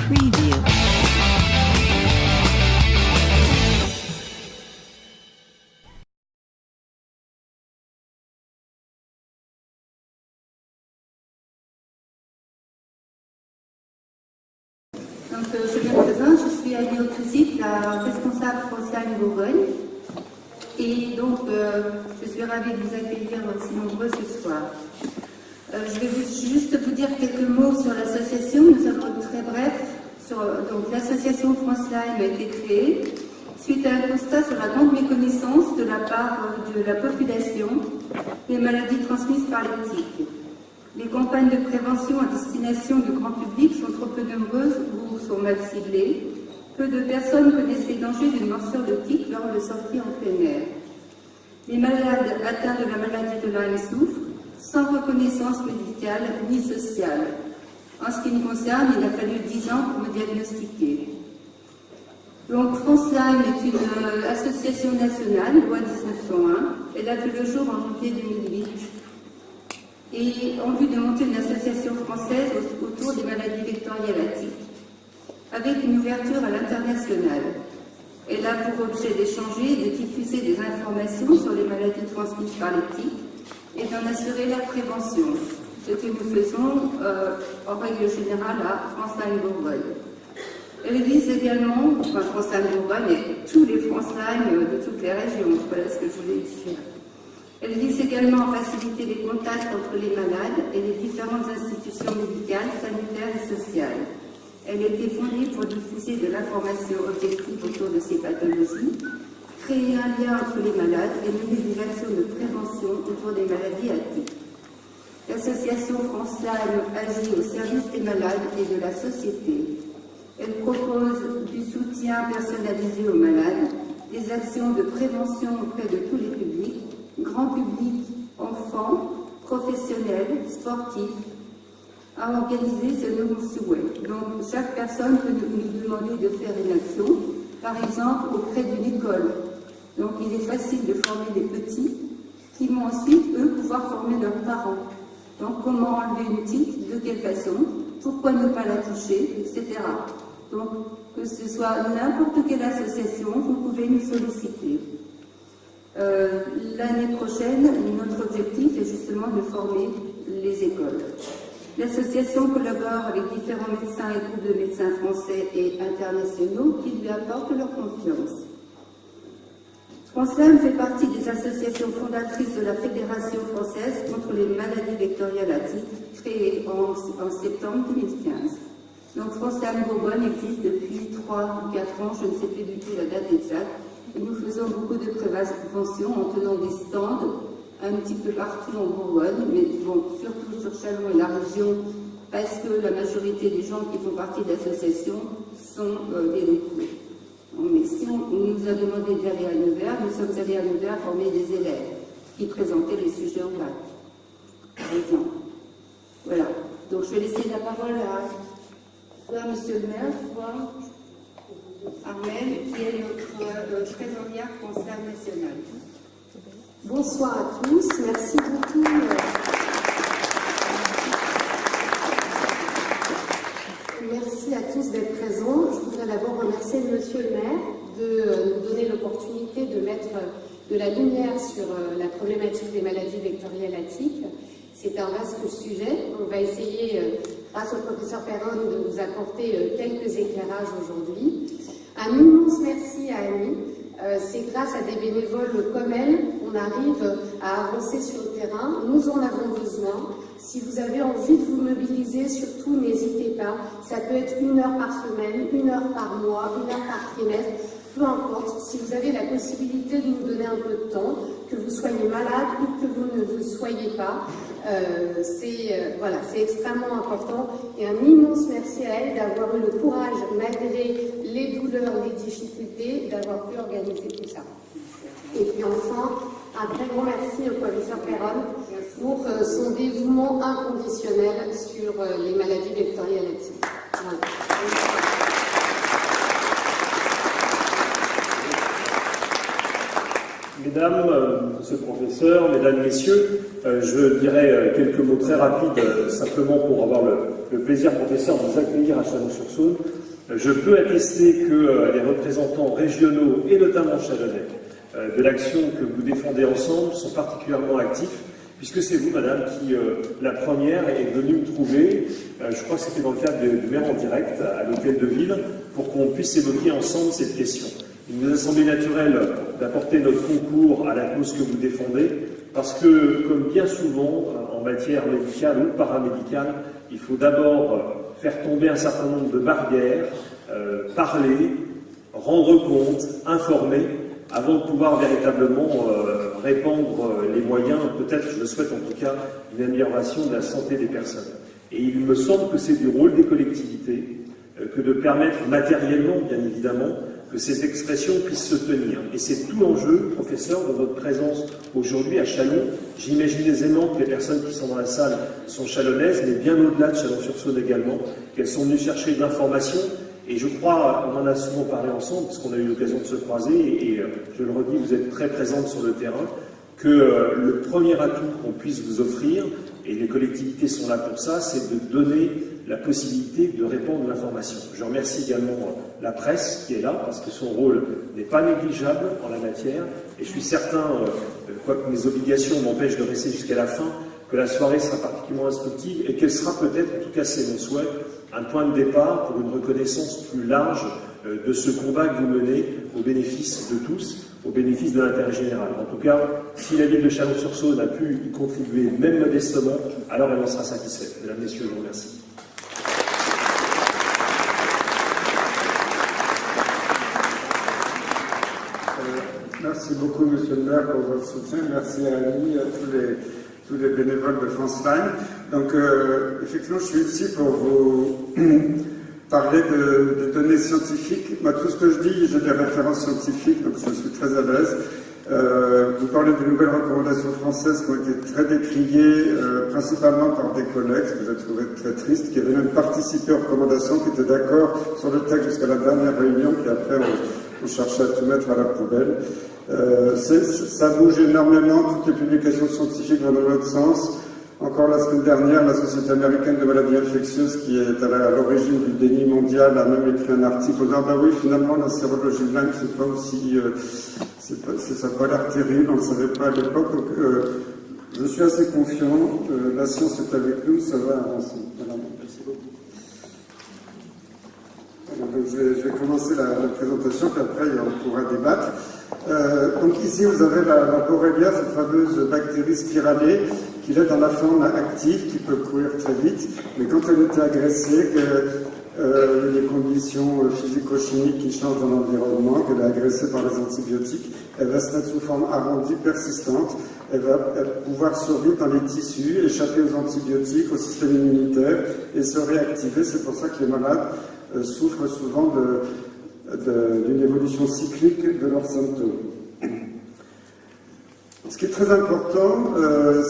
Preview. Donc, je me présente, je suis Annie Autricite, la responsable Frontline Bourgogne. Et donc, je suis ravie de vous accueillir aussi nombreux ce soir. Je vais juste vous dire quelques mots sur l'association. Nous allons très bref. Donc, l'association Frontline a été créée suite à un constat sur la grande méconnaissance de la part de la population des maladies transmises par les tiques. Les campagnes de prévention à destination du grand public sont trop peu nombreuses ou sont mal ciblées. Peu de personnes connaissent les dangers d'une morsure de tique lors de sorties en plein air. Les malades atteints de la maladie de Lyme souffrent sans reconnaissance médicale ni sociale. En ce qui me concerne, il a fallu 10 ans pour me diagnostiquer. Donc, France Lyme est une association nationale, loi 1901. Elle a vu le jour en janvier 2008. Et en vue de monter une association française autour des maladies vectorielles à tique, avec une ouverture à l'international. Elle a pour objet d'échanger et de diffuser des informations sur les maladies transmises par les tiques et d'en assurer la prévention, ce que nous faisons en règle générale à France Lyme Bourgogne. Elle vise également, enfin France Lyme Bourgogne et tous les France Lyme de toutes les régions, voilà ce que je voulais dire. Elle vise également à faciliter les contacts entre les malades et les différentes institutions médicales, sanitaires et sociales. Elle a été fondée pour diffuser de l'information objective autour de ces pathologies, créer un lien entre les malades et mener des actions de prévention autour des maladies à tique. L'association France Lyme agit au service des malades et de la société. Elle propose du soutien personnalisé aux malades, des actions de prévention auprès de tous les publics, grand public, enfants, professionnels, sportifs, à organiser selon nos souhaits. Donc, chaque personne peut nous demander de faire une action, par exemple auprès d'une école. Donc, il est facile de former des petits qui vont ensuite, eux, pouvoir former leurs parents. Donc, comment enlever une tique, de quelle façon, pourquoi ne pas la toucher, etc. Donc, que ce soit n'importe quelle association, vous pouvez nous solliciter. L'année prochaine, notre objectif est justement de former les écoles. L'association collabore avec différents médecins et groupes de médecins français et internationaux qui lui apportent leur confiance. France Lyme fait partie des associations fondatrices de la Fédération française contre les maladies vectorielles à tique, créée en septembre 2015. Donc France Lyme Bourgogne existe depuis 3 ou 4 ans, je ne sais plus du tout la date exacte. Et nous faisons beaucoup de prévention en tenant des stands un petit peu partout en Bourgogne, mais bon, surtout sur Châlons et la région, parce que la majorité des gens qui font partie de l'association sont des locaux. Mais si on nous a demandé d'aller à Nevers, nous sommes allés à Nevers former des élèves qui présentaient les sujets en bac, par exemple. Voilà. Donc je vais laisser la parole à soit Monsieur le maire, soit Armelle, qui est notre trésorière France Lyme nationale. Bonsoir à tous, merci beaucoup. Merci à tous d'être présents. Je voudrais d'abord remercier Monsieur le maire de nous donner l'opportunité de mettre de la lumière sur la problématique des maladies vectorielles à tique. C'est un vaste sujet. On va essayer, grâce au professeur Perron, de vous apporter quelques éclairages aujourd'hui. Un immense merci à Annie. C'est grâce à des bénévoles comme elle qu'on arrive à avancer sur le terrain. Nous en avons besoin. Si vous avez envie de vous mobiliser, surtout n'hésitez pas. Ça peut être 1 heure par semaine, 1 heure par mois, 1 heure par trimestre, peu importe. Si vous avez la possibilité de nous donner un peu de temps, que vous soyez malade ou que vous ne le soyez pas, c'est extrêmement important. Et un immense merci à elle d'avoir eu le courage, malgré les douleurs, les difficultés, d'avoir pu organiser tout ça. Et puis enfin, un très grand merci au professeur Perron pour son dévouement inconditionnel sur les maladies vectorielles à tique. Voilà. Mesdames, monsieur le professeur, mesdames, messieurs, je dirais quelques mots très rapides, simplement pour avoir le plaisir, professeur, de vous accueillir à Chalon-sur-Saône. Je peux attester que les représentants régionaux, et notamment chalonnais, de l'action que vous défendez ensemble sont particulièrement actifs, puisque c'est vous, madame, qui, la première, est venue me trouver, je crois que c'était dans le cadre du maire en direct, à l'hôtel de ville, pour qu'on puisse évoquer ensemble cette question. Il nous a semblé naturel d'apporter notre concours à la cause que vous défendez, parce que, comme bien souvent, en matière médicale ou paramédicale, il faut d'abord faire tomber un certain nombre de barrières, parler, rendre compte, informer, avant de pouvoir véritablement répandre les moyens, peut-être, je le souhaite en tout cas, une amélioration de la santé des personnes. Et il me semble que c'est du rôle des collectivités que de permettre matériellement, bien évidemment, que ces expressions puissent se tenir. Et c'est tout l'enjeu, professeur, de votre présence aujourd'hui à Chalon. J'imagine aisément que les personnes qui sont dans la salle sont chalonnaises, mais bien au-delà de Chalon-sur-Saône également, qu'elles sont venues chercher de l'information. Et je crois, on en a souvent parlé ensemble, parce qu'on a eu l'occasion de se croiser, et je le redis, vous êtes très présente sur le terrain, que le premier atout qu'on puisse vous offrir, et les collectivités sont là pour ça, c'est de donner la possibilité de répandre l'information. Je remercie également la presse qui est là, parce que son rôle n'est pas négligeable en la matière, et je suis certain, quoique mes obligations m'empêchent de rester jusqu'à la fin, que la soirée sera particulièrement instructive, et qu'elle sera peut-être, en tout cas c'est mon souhait, un point de départ pour une reconnaissance plus large de ce combat que vous menez au bénéfice de tous, au bénéfice de l'intérêt général. En tout cas, si la ville de Chalon-sur-Saône a pu y contribuer, même modestement, alors elle en sera satisfaite. Mesdames, Messieurs, je vous remercie. Merci beaucoup, Monsieur le maire, pour votre soutien. Merci à Annie, à tous les bénévoles de France Line. Donc, effectivement, je suis ici pour vous parler de données scientifiques. Moi, tout ce que je dis, j'ai des références scientifiques, donc je suis très à l'aise. Vous parlez des nouvelles recommandations françaises qui ont été très décriées, principalement par des collègues, ce que j'ai trouvé très triste, qui avaient même participé aux recommandations, qui étaient d'accord sur le texte jusqu'à la dernière réunion, puis après on cherchait à tout mettre à la poubelle. Ça bouge énormément, toutes les publications scientifiques vont dans l'autre sens. Encore la semaine dernière, la Société américaine de maladies infectieuses, qui est à l'origine du déni mondial, a même écrit un article en disant bah oui, finalement, la sérologie de Lyme, c'est pas aussi. Ça n'a pas l'air terrible, on ne le savait pas à l'époque. Donc, je suis assez confiant, la science est avec nous, ça va avancer. Voilà, merci beaucoup. Donc, je vais commencer la présentation, puis après, on pourra débattre. Donc ici, vous avez la Borrelia, cette fameuse bactérie spiralée, qui est dans la forme active, qui peut courir très vite, mais quand elle était agressée, les conditions physico-chimiques qui changent dans l'environnement, qu'elle est agressée par les antibiotiques, elle va se mettre sous forme arrondie, persistante, elle va pouvoir survivre dans les tissus, échapper aux antibiotiques, au système immunitaire, et se réactiver. C'est pour ça que les malades souffrent souvent d'une évolution cyclique de leurs symptômes. Ce qui est très important,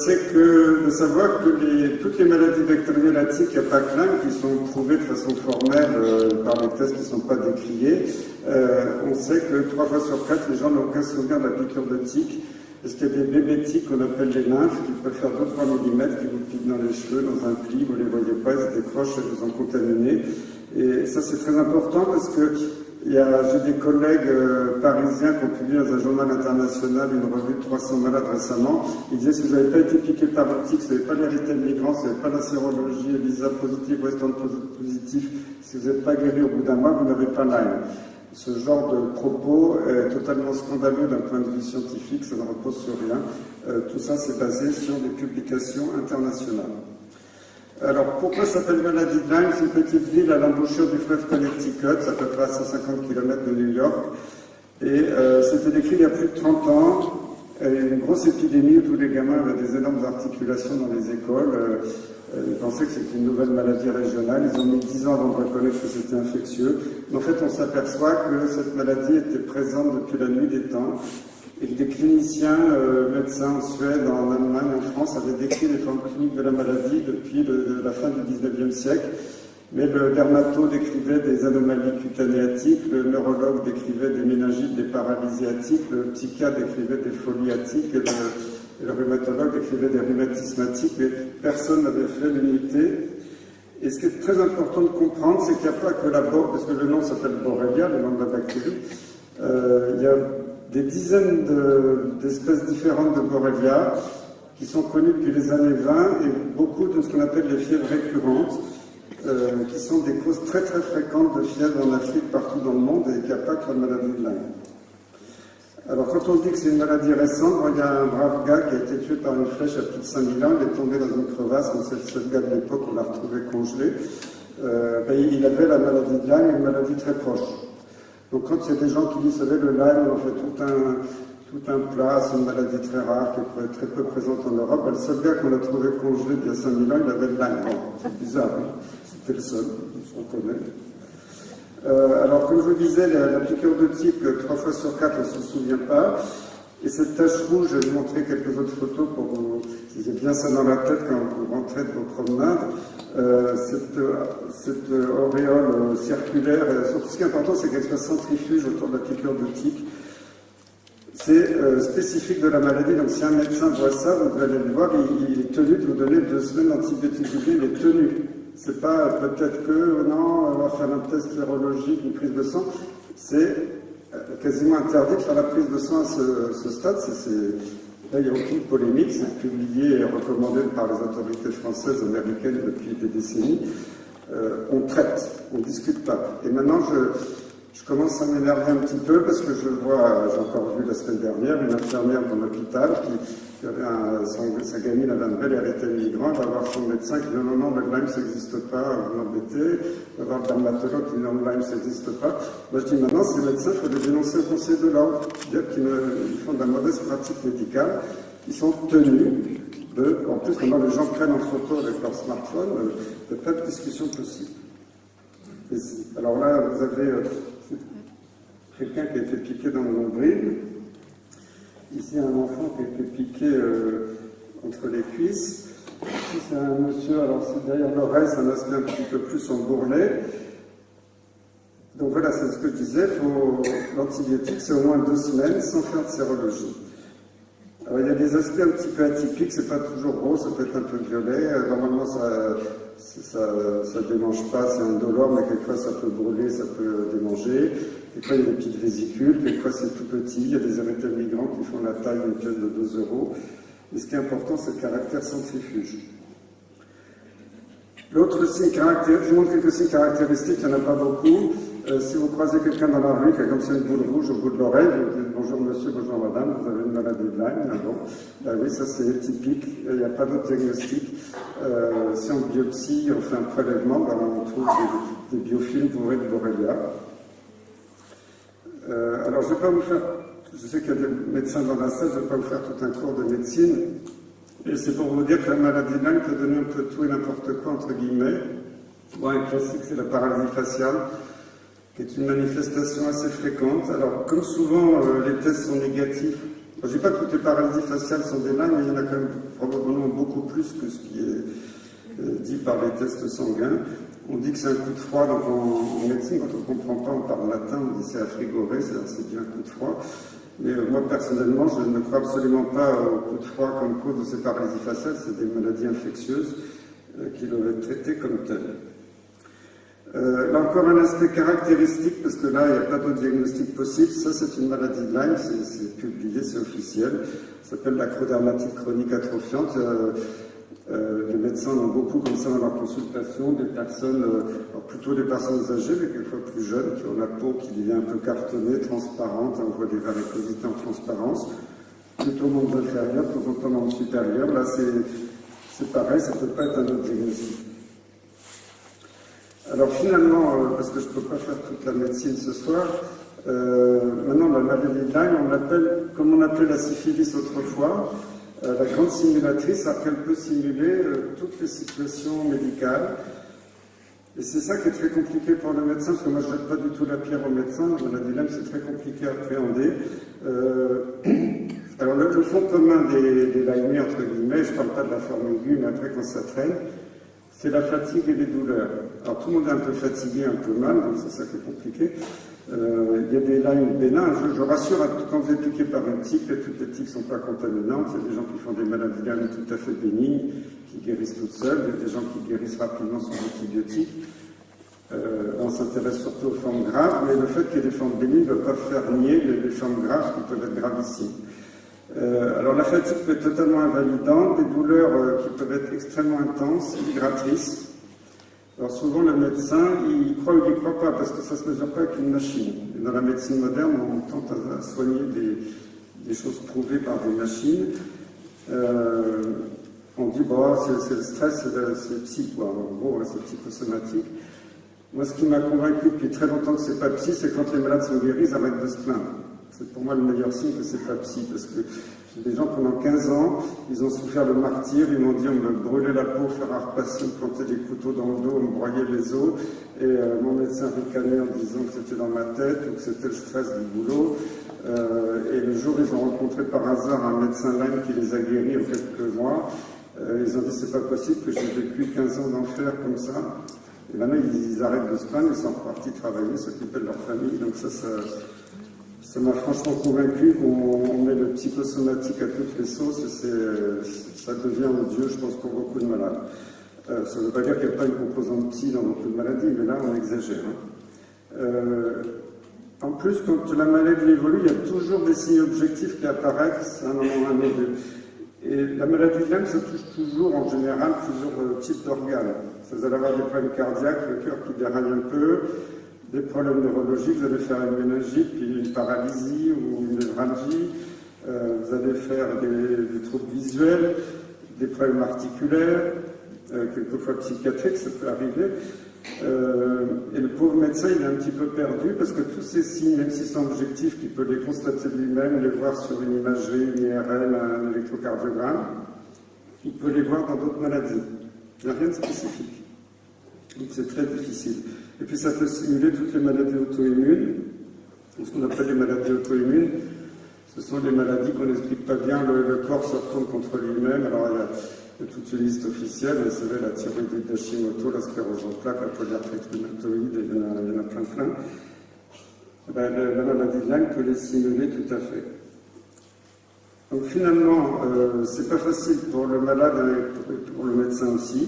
c'est de savoir que toutes les maladies vectorielles à tiques à Lyme, qui sont prouvées de façon formelle par les tests qui ne sont pas décriés, on sait que 3 fois sur 4, les gens n'ont aucun souvenir de la piqûre de tique, parce qu'il y a des bébés tiques qu'on appelle les nymphes, qui peuvent faire 2-3 mm, qui vous piquent dans les cheveux, dans un pli, vous ne les voyez pas, ils se décrochent et vous en contaminez. Et ça, c'est très important parce que j'ai des collègues parisiens qui ont publié dans un journal international une revue de 300 malades récemment. Ils disaient si vous n'avez pas été piqué par une tique, si vous n'avez pas l'héritage migrant, si vous n'avez pas la sérologie, ELISA positive, Western positif, si vous n'êtes pas guéri au bout d'un mois, vous n'avez pas Lyme. Ce genre de propos est totalement scandaleux d'un point de vue scientifique, ça ne repose sur rien. Tout ça, c'est basé sur des publications internationales. Alors, pourquoi ça s'appelle maladie de Lyme? C'est une petite ville à l'embouchure du fleuve Connecticut, à peu près à 150 km de New York. Et c'était décrit il y a plus de 30 ans. Une grosse épidémie où tous les gamins avaient des énormes articulations dans les écoles. Ils pensaient que c'était une nouvelle maladie régionale. Ils ont mis 10 ans avant de reconnaître que c'était infectieux. Mais en fait, on s'aperçoit que cette maladie était présente depuis la nuit des temps. Et que des cliniciens, médecins en Suède, en Allemagne, en France, avaient décrit les formes cliniques de la maladie depuis la fin du 19e siècle. Mais le dermato décrivait des anomalies cutanéatiques, le neurologue décrivait des méningites, des paralysies atiques, le psychiatre décrivait des pholies atiques, et le rhumatologue décrivait des rhumatismes atiques, mais personne n'avait fait l'unité. Et ce qui est très important de comprendre, c'est qu'il n'y a pas que la Borrelia, parce que le nom s'appelle Borrelia, le nom de la bactérie. Il y a des dizaines d'espèces différentes de Borrelia qui sont connues depuis les années 20 et beaucoup de ce qu'on appelle les fièvres récurrentes, qui sont des causes très très fréquentes de fièvre en Afrique, partout dans le monde, et qu'il n'y a pas que la maladie de Lyme. Alors quand on dit que c'est une maladie récente, il y a un brave gars qui a été tué par une flèche à plus de 5000 ans, il est tombé dans une crevasse, c'est le seul gars de l'époque, on l'a retrouvé congelé. Il avait la maladie de Lyme, une maladie très proche. Donc quand il y a des gens qui disent, vous savez, le Lyme, on fait tout un plat, c'est une maladie très rare, qui est très peu présente en Europe, le seul gars qu'on a trouvé congelé il y a 5000 ans, il avait le Lyme. Bon, c'est bizarre, hein, c'était le seul, on connaît. Alors, comme je vous disais, la piqûre de tique, 3 fois sur 4, on ne se souvient pas. Et cette tache rouge, je vais vous montrer quelques autres photos pour vous, si j'ai bien ça dans la tête quand vous rentrez de vos promenades. Cette auréole circulaire, surtout ce qui est important, c'est qu'elle soit centrifuge autour de la piqûre de tique. C'est spécifique de la maladie, donc si un médecin voit ça, vous devez aller le voir, il est tenu de vous donner 2 semaines d'antibiotiques, il est tenu. C'est pas peut-être que, non, on va faire un test sérologique, une prise de sang. C'est quasiment interdit de faire la prise de sang à ce stade. Là, il n'y a aucune polémique. C'est publié et recommandé par les autorités françaises, américaines depuis des décennies. On traite, on ne discute pas. Et maintenant, je commence à m'énerver un petit peu parce que je vois, j'ai encore vu la semaine dernière, une infirmière dans l'hôpital qui avait sa gamine avait un bel érythème migrant, va voir son médecin qui dit non, le Lyme ça n'existe pas, vous l'embêtez, va voir le dermatologue qui dit non, le Lyme ça n'existe pas. Moi je dis maintenant, ces médecins, il faut les dénoncer au Conseil de l'ordre, c'est-à-dire qu'ils font de la mauvaise pratique médicale, ils sont tenus en plus maintenant les gens prennent en photo avec leur smartphone, il n'y a pas de discussion possible. Alors là, vous avez quelqu'un qui a été piqué dans le nombril. Ici, un enfant qui a été piqué entre les cuisses. Ici, c'est un monsieur, alors c'est derrière l'oreille, c'est un aspect un petit peu plus en bourrelet. Donc voilà, c'est ce que je disais, l'antibiotique, c'est au moins 2 semaines sans faire de sérologie. Alors il y a des aspects un petit peu atypiques, c'est pas toujours rose, ça peut être un peu violet. Normalement, ça démange pas, c'est indolore, mais quelquefois ça peut brûler, ça peut démanger. Quelquefois il y a des petites vésicules, quelquefois c'est tout petit, il y a des érythèmes migrants qui font la taille d'une pièce de 2 €. Mais ce qui est important, c'est le caractère centrifuge. L'autre signe caractéristique, je vous montre quelques signes caractéristiques, il n'y en a pas beaucoup. Si vous croisez quelqu'un dans la rue qui a comme ça une boule rouge au bout de l'oreille, vous dites bonjour monsieur, bonjour madame, vous avez une maladie de Lyme. Bon. Oui, ça c'est typique, il n'y a pas d'autre diagnostic. Si on biopsie, on fait un prélèvement, on trouve des biofilms bourrés de Borrelia. Alors je ne vais pas vous faire, je sais qu'il y a des médecins dans la salle, je ne vais pas vous faire tout un cours de médecine. Et c'est pour vous dire que la maladie de Lyme peut donner un peu tout et n'importe quoi, entre guillemets. Bon, un classique, c'est la paralysie faciale, qui est une manifestation assez fréquente. Alors, comme souvent, les tests sont négatifs. Je ne dis pas que toutes les paralysies faciales sont des Lyme, mais il y en a quand même probablement beaucoup plus que ce qui est dit par les tests sanguins. On dit que c'est un coup de froid, donc en médecine, quand on ne comprend pas, on parle latin, on dit c'est affrigoré, c'est bien un coup de froid. Mais moi, personnellement, je ne crois absolument pas au coup de froid comme cause de ces paralysies faciales. C'est des maladies infectieuses qui doivent être traitées comme telles. Là encore, un aspect caractéristique, parce que là, il n'y a pas d'autre diagnostic possible. Ça, c'est une maladie de Lyme, c'est publié, c'est officiel. Ça s'appelle l'acrodermatite chronique atrophiante. Les médecins en ont beaucoup comme ça dans leur consultation, des personnes, plutôt des personnes âgées, mais quelquefois plus jeunes, qui ont la peau qui devient un peu cartonnée, transparente, on voit des varicosités en transparence, plutôt au membre inférieur, plutôt au membre supérieur. Là, c'est pareil, ça ne peut pas être un autre diagnostic. Alors finalement, parce que je ne peux pas faire toute la médecine ce soir, maintenant la maladie de Lyme, on l'appelle, comme on appelait la syphilis autrefois, la grande simulatrice, après elle peut simuler toutes les situations médicales. Et c'est ça qui est très compliqué pour le médecin, parce que moi je ne jette pas du tout la pierre au médecin, la maladie de Lyme c'est très compliqué à appréhender. Alors le fond commun des Lyme, entre guillemets, je ne parle pas de la forme aiguë, mais après quand ça traîne, c'est la fatigue et les douleurs. Alors tout le monde est un peu fatigué, un peu mal, donc c'est ça qui est compliqué. Il y a des Lyme bénins. Je rassure, quand vous êtes piqué par une tique, toutes les tiques ne sont pas contaminantes. Il y a des gens qui font des maladies Lyme tout à fait bénignes, qui guérissent toutes seules, des gens qui guérissent rapidement sous antibiotiques. On s'intéresse surtout aux formes graves, mais le fait qu'il y ait des formes bénignes ne veut pas faire nier les formes graves qui peuvent être gravissimes. Alors la fatigue peut être totalement invalidante, des douleurs qui peuvent être extrêmement intenses, migratrices. Alors souvent le médecin, il croit ou il ne croit pas, parce que ça ne se mesure pas avec une machine. Et dans la médecine moderne, on tente à soigner des choses prouvées par des machines. On dit, bon, c'est le stress, c'est psy, quoi. En gros, c'est psychosomatique. Moi, ce qui m'a convaincu depuis très longtemps que c'est pas psy, c'est quand les malades sont guéris, ils arrêtent de se plaindre. C'est pour moi le meilleur signe que c'est pas psy, parce que j'ai des gens pendant 15 ans, ils ont souffert le martyre, ils m'ont dit on me brûlait la peau, faire un repasser, on me plantait des couteaux dans le dos, on me broyait les os, et mon médecin ricanait en disant que c'était dans ma tête ou que c'était le stress du boulot. Et le jour, ils ont rencontré par hasard un médecin Lyme qui les a guéris en quelques mois. Ils ont dit c'est pas possible que j'ai vécu 15 ans d'enfer comme ça. Et maintenant, ils arrêtent de se plaindre, ils sont repartis travailler, s'occuper de leur famille. Donc ça m'a franchement convaincu qu'on met le psychosomatique à toutes les sauces et ça devient odieux, je pense, pour beaucoup de malades. Ça ne veut pas dire qu'il n'y a pas une composante psy dans beaucoup de maladies, mais là, on exagère. En plus, quand la maladie évolue, il y a toujours des signes objectifs qui apparaissent à un moment ou à un autre. Et la maladie de Lyme, ça touche toujours, en général, plusieurs types d'organes. Vous allez avoir des problèmes cardiaques, le cœur qui déraille un peu, des problèmes neurologiques, vous allez faire une méningite, puis une paralysie ou une névralgie, vous allez faire des troubles visuels, des problèmes articulaires, quelquefois psychiatriques, ça peut arriver. Et le pauvre médecin, il est un petit peu perdu parce que tous ces signes, même s'ils sont objectifs, qu'il peut les constater lui-même, les voir sur une imagerie, une IRM, un électrocardiogramme, il peut les voir dans d'autres maladies. Il n'y a rien de spécifique. Donc c'est très difficile. Et puis ça peut simuler toutes les maladies auto-immunes. Ce qu'on appelle les maladies auto-immunes, ce sont des maladies qu'on n'explique pas bien, le corps se retourne contre lui-même. Alors il y a toute une liste officielle, vous savez, la thyroïdite d'Hashimoto, la sclérose en plaques, la polyarthrite rhumatoïde, et il y en a plein. La maladie de Lyme peut les simuler tout à fait. Donc finalement, c'est pas facile pour le malade et pour le médecin aussi,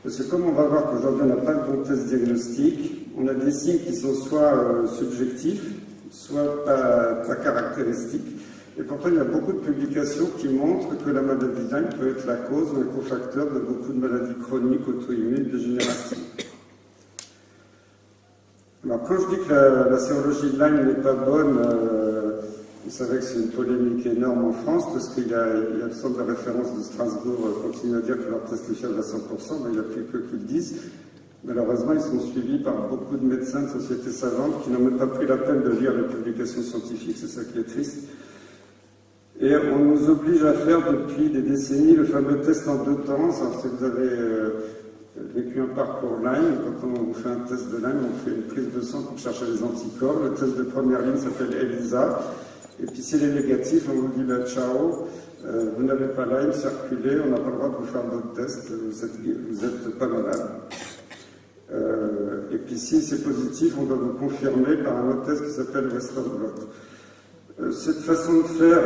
parce que comme on va voir qu'aujourd'hui on n'a pas de bon test diagnostic, on a des signes qui sont soit subjectifs, soit pas caractéristiques. Et pourtant, il y a beaucoup de publications qui montrent que la maladie de Lyme peut être la cause ou un cofacteur de beaucoup de maladies chroniques, auto-immunes, dégénératives. Alors, quand je dis que la sérologie de Lyme n'est pas bonne, vous savez que c'est une polémique énorme en France, parce qu'il y a le centre de référence de Strasbourg continue à dire que leur test est fiable à 100%, mais il n'y a plus que qui le disent. Malheureusement, ils sont suivis par beaucoup de médecins de sociétés savantes qui n'ont même pas pris la peine de lire les publications scientifiques, c'est ça qui est triste. Et on nous oblige à faire depuis des décennies le fameux test en 2 temps. Alors, si vous avez vécu un parcours Lyme, quand on vous fait un test de Lyme, on fait une prise de sang pour chercher les anticorps. Le test de première ligne s'appelle ELISA. Et puis s'il est négatif, on vous dit ciao, vous n'avez pas Lyme, circulez, on n'a pas le droit de vous faire d'autres tests, vous êtes pas malade. Et puis si c'est positif, on doit vous confirmer par un autre test qui s'appelle Western blot. Cette façon de faire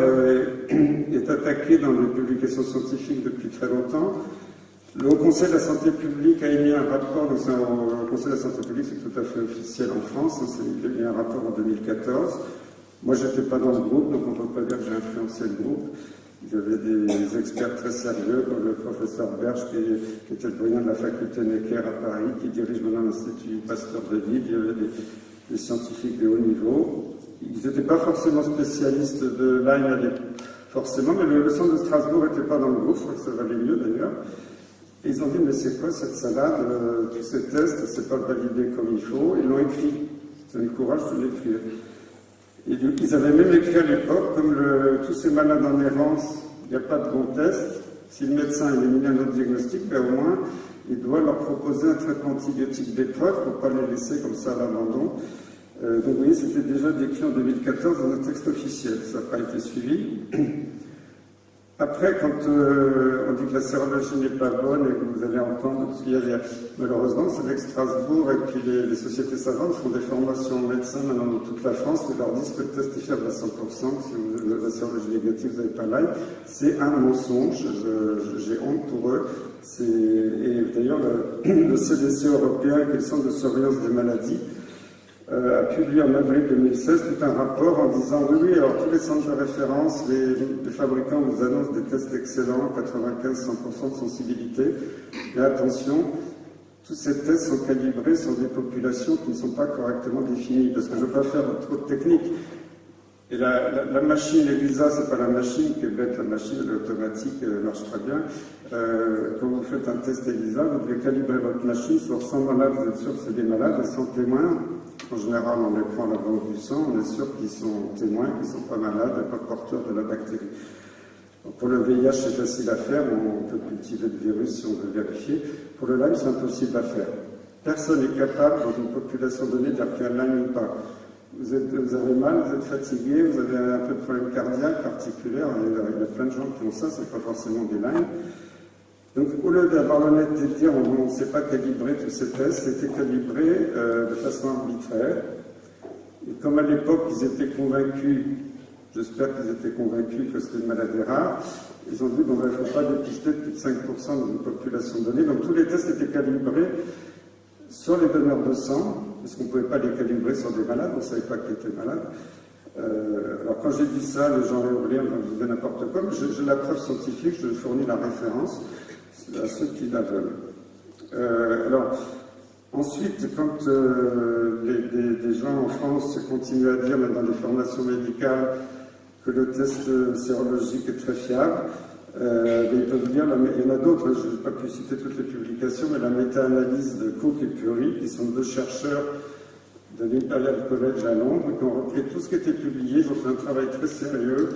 est attaquée dans les publications scientifiques depuis très longtemps. Le Haut Conseil de la Santé publique a émis un rapport, donc le Haut Conseil de la Santé publique, c'est tout à fait officiel en France, il a émis un rapport en 2014. Moi, je n'étais pas dans le groupe, donc on ne peut pas dire que j'ai influencé le groupe. Il y avait des experts très sérieux, comme le professeur Berge, qui était le doyen de la faculté Necker à Paris, qui dirige maintenant l'Institut Pasteur de Lille. Il y avait des scientifiques de haut niveau. Ils n'étaient pas forcément spécialistes de Lyme, forcément, mais le centre de Strasbourg n'était pas dans le groupe, je crois que ça valait mieux d'ailleurs. Et ils ont dit, mais c'est quoi cette salade, tous ces tests, c'est pas validé comme il faut. Ils l'ont écrit. Ils ont eu le courage de l'écrire. Et ils avaient même écrit à l'époque, comme tous ces malades en errance, il n'y a pas de bon test. Si le médecin a émis un autre diagnostic, au moins, il doit leur proposer un traitement antibiotique d'épreuve pour ne pas les laisser comme ça à l'abandon. Donc vous voyez, c'était déjà décrit en 2014 dans un texte officiel. Ça n'a pas été suivi. Après, quand on dit que la sérologie n'est pas bonne et que vous allez entendre, parce qu'il y a malheureusement, c'est avec Strasbourg et puis les sociétés savantes font des formations médecins maintenant dans toute la France, qui leur disent que le test est fiable à 100%, que si vous avez la sérologie négative, vous n'avez pas Lyme. C'est un mensonge, j'ai honte pour eux. Et d'ailleurs, le CDC européen, qui est le Centre de surveillance des maladies, a publié en avril 2016 tout un rapport en disant oui, alors tous les centres de référence, les fabricants vous annoncent des tests excellents, 95-100% de sensibilité, mais attention, tous ces tests sont calibrés sur des populations qui ne sont pas correctement définies, parce que je ne veux pas faire trop de technique. Et la machine ELISA, c'est pas la machine qui est bête, la machine automatique marche très bien. Quand vous faites un test ELISA, vous devez calibrer votre machine sur 100 malades, vous êtes sûr que c'est des malades, et 100 témoins. En général, on les prend à la banque du sang, on est sûr qu'ils sont témoins, qu'ils ne sont pas malades, et pas porteurs de la bactérie. Donc pour le VIH, c'est facile à faire, on peut cultiver le virus si on veut vérifier. Pour le Lyme, c'est impossible à faire. Personne n'est capable, dans une population donnée, de dire qu'il y a un Lyme ou pas. Vous avez mal, vous êtes fatigué, vous avez un peu de problème cardiaque, articulaire, il y a plein de gens qui ont ça, c'est pas forcément des Lyme. Donc, au lieu d'avoir l'honnêteté de dire on ne sait pas calibrer tous ces tests, c'était calibré de façon arbitraire. Et comme à l'époque, ils étaient convaincus, j'espère qu'ils étaient convaincus que c'était une maladie rare, ils ont dit bon, il ne faut pas dépister plus de 5% dans une population donnée. Donc, tous les tests étaient calibrés sur les donneurs de sang, parce qu'on ne pouvait pas les calibrer sur des malades, on ne savait pas qui étaient malades. Alors quand j'ai dit ça, les gens hurlaient, enfin, je disais n'importe quoi, mais j'ai la preuve scientifique, je fournis la référence à ceux qui la veulent. Alors, ensuite, quand des gens en France continuent à dire, même dans les formations médicales, que le test sérologique est très fiable, ils peuvent dire, il y en a d'autres, je n'ai pas pu citer toutes les publications, mais la méta-analyse de Cook et Puri, qui sont deux chercheurs de l'Imperial College à Londres, qui ont repris tout ce qui était publié, ils ont fait un travail très sérieux,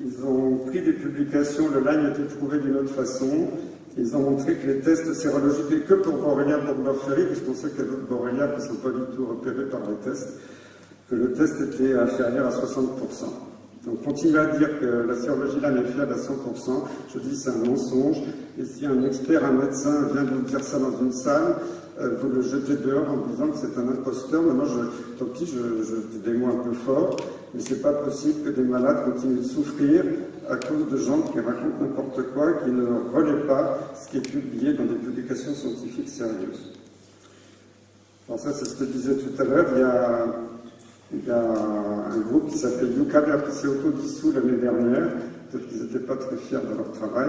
ils ont pris des publications, le Lyme était prouvé d'une autre façon, ils ont montré que les tests sérologiques, et que pour Borrelia burgdorferi, puisqu'on sait qu'il y a d'autres Borrelia qui ne sont pas du tout repérés par les tests, que le test était inférieur à 60%. Donc, continuer à dire que la sérologie Lyme est fiable à 100%, je dis c'est un mensonge. Et si un expert, un médecin vient de vous dire ça dans une salle, vous le jetez dehors en disant que c'est un imposteur. Maintenant, tant pis, je dis des mots un peu forts, mais c'est pas possible que des malades continuent de souffrir à cause de gens qui racontent n'importe quoi, qui ne relaient pas ce qui est publié dans des publications scientifiques sérieuses. Alors ça, c'est ce que je disais tout à l'heure. Il y a un groupe qui s'appelle Yucca, qui s'est autodissous l'année dernière, peut-être qu'ils n'étaient pas très fiers de leur travail,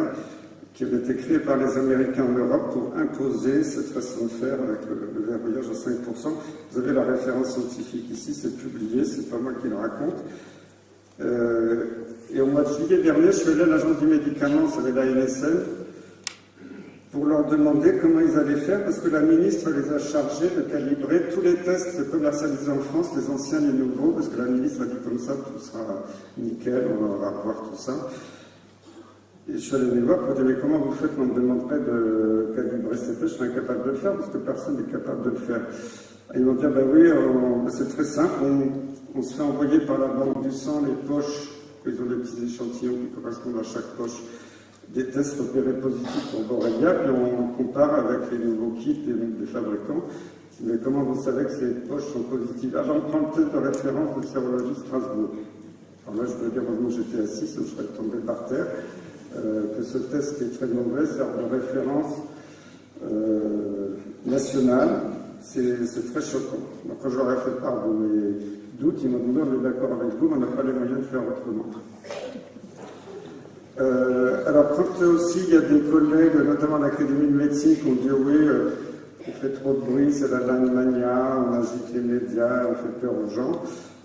qui avait été créé par les Américains en Europe pour imposer cette façon de faire avec le verrouillage à 5%. Vous avez la référence scientifique ici, c'est publié, c'est pas moi qui le raconte. Et au mois de juillet dernier, je suis allé à l'agence du médicament, ça avait la NSM, pour leur demander comment ils allaient faire, parce que la ministre les a chargés de calibrer tous les tests commercialisés en France, les anciens, les nouveaux, parce que la ministre a dit comme ça, tout sera nickel, on va revoir tout ça. Et je suis allé les voir pour dire, mais comment vous faites? On me demanderait de calibrer ces tests, je serais incapable de le faire, parce que personne n'est capable de le faire. Et ils m'ont dit, ben oui, c'est très simple, on se fait envoyer par la banque du sang les poches, ils ont des petits échantillons qui correspondent à chaque poche, des tests repérés positifs pour Borrelia, puis on compare avec les nouveaux kits des fabricants. Mais comment vous savez que ces poches sont positives? Ah, j'en prends le test de référence de sérologie Strasbourg. Alors là, je dois dire, heureusement j'étais assis, sinon je serais tombé par terre, que ce test qui est très mauvais sert de référence nationale. C'est très choquant. Donc, quand je leur ai fait part de mes doutes, ils m'ont dit, on est d'accord avec vous, mais on n'a pas les moyens de faire autrement. Alors, quand aussi il y a des collègues, notamment à l'Académie de médecine, qui ont dit oui, on fait trop de bruit, c'est la Lyme mania, on agite les médias, on fait peur aux gens.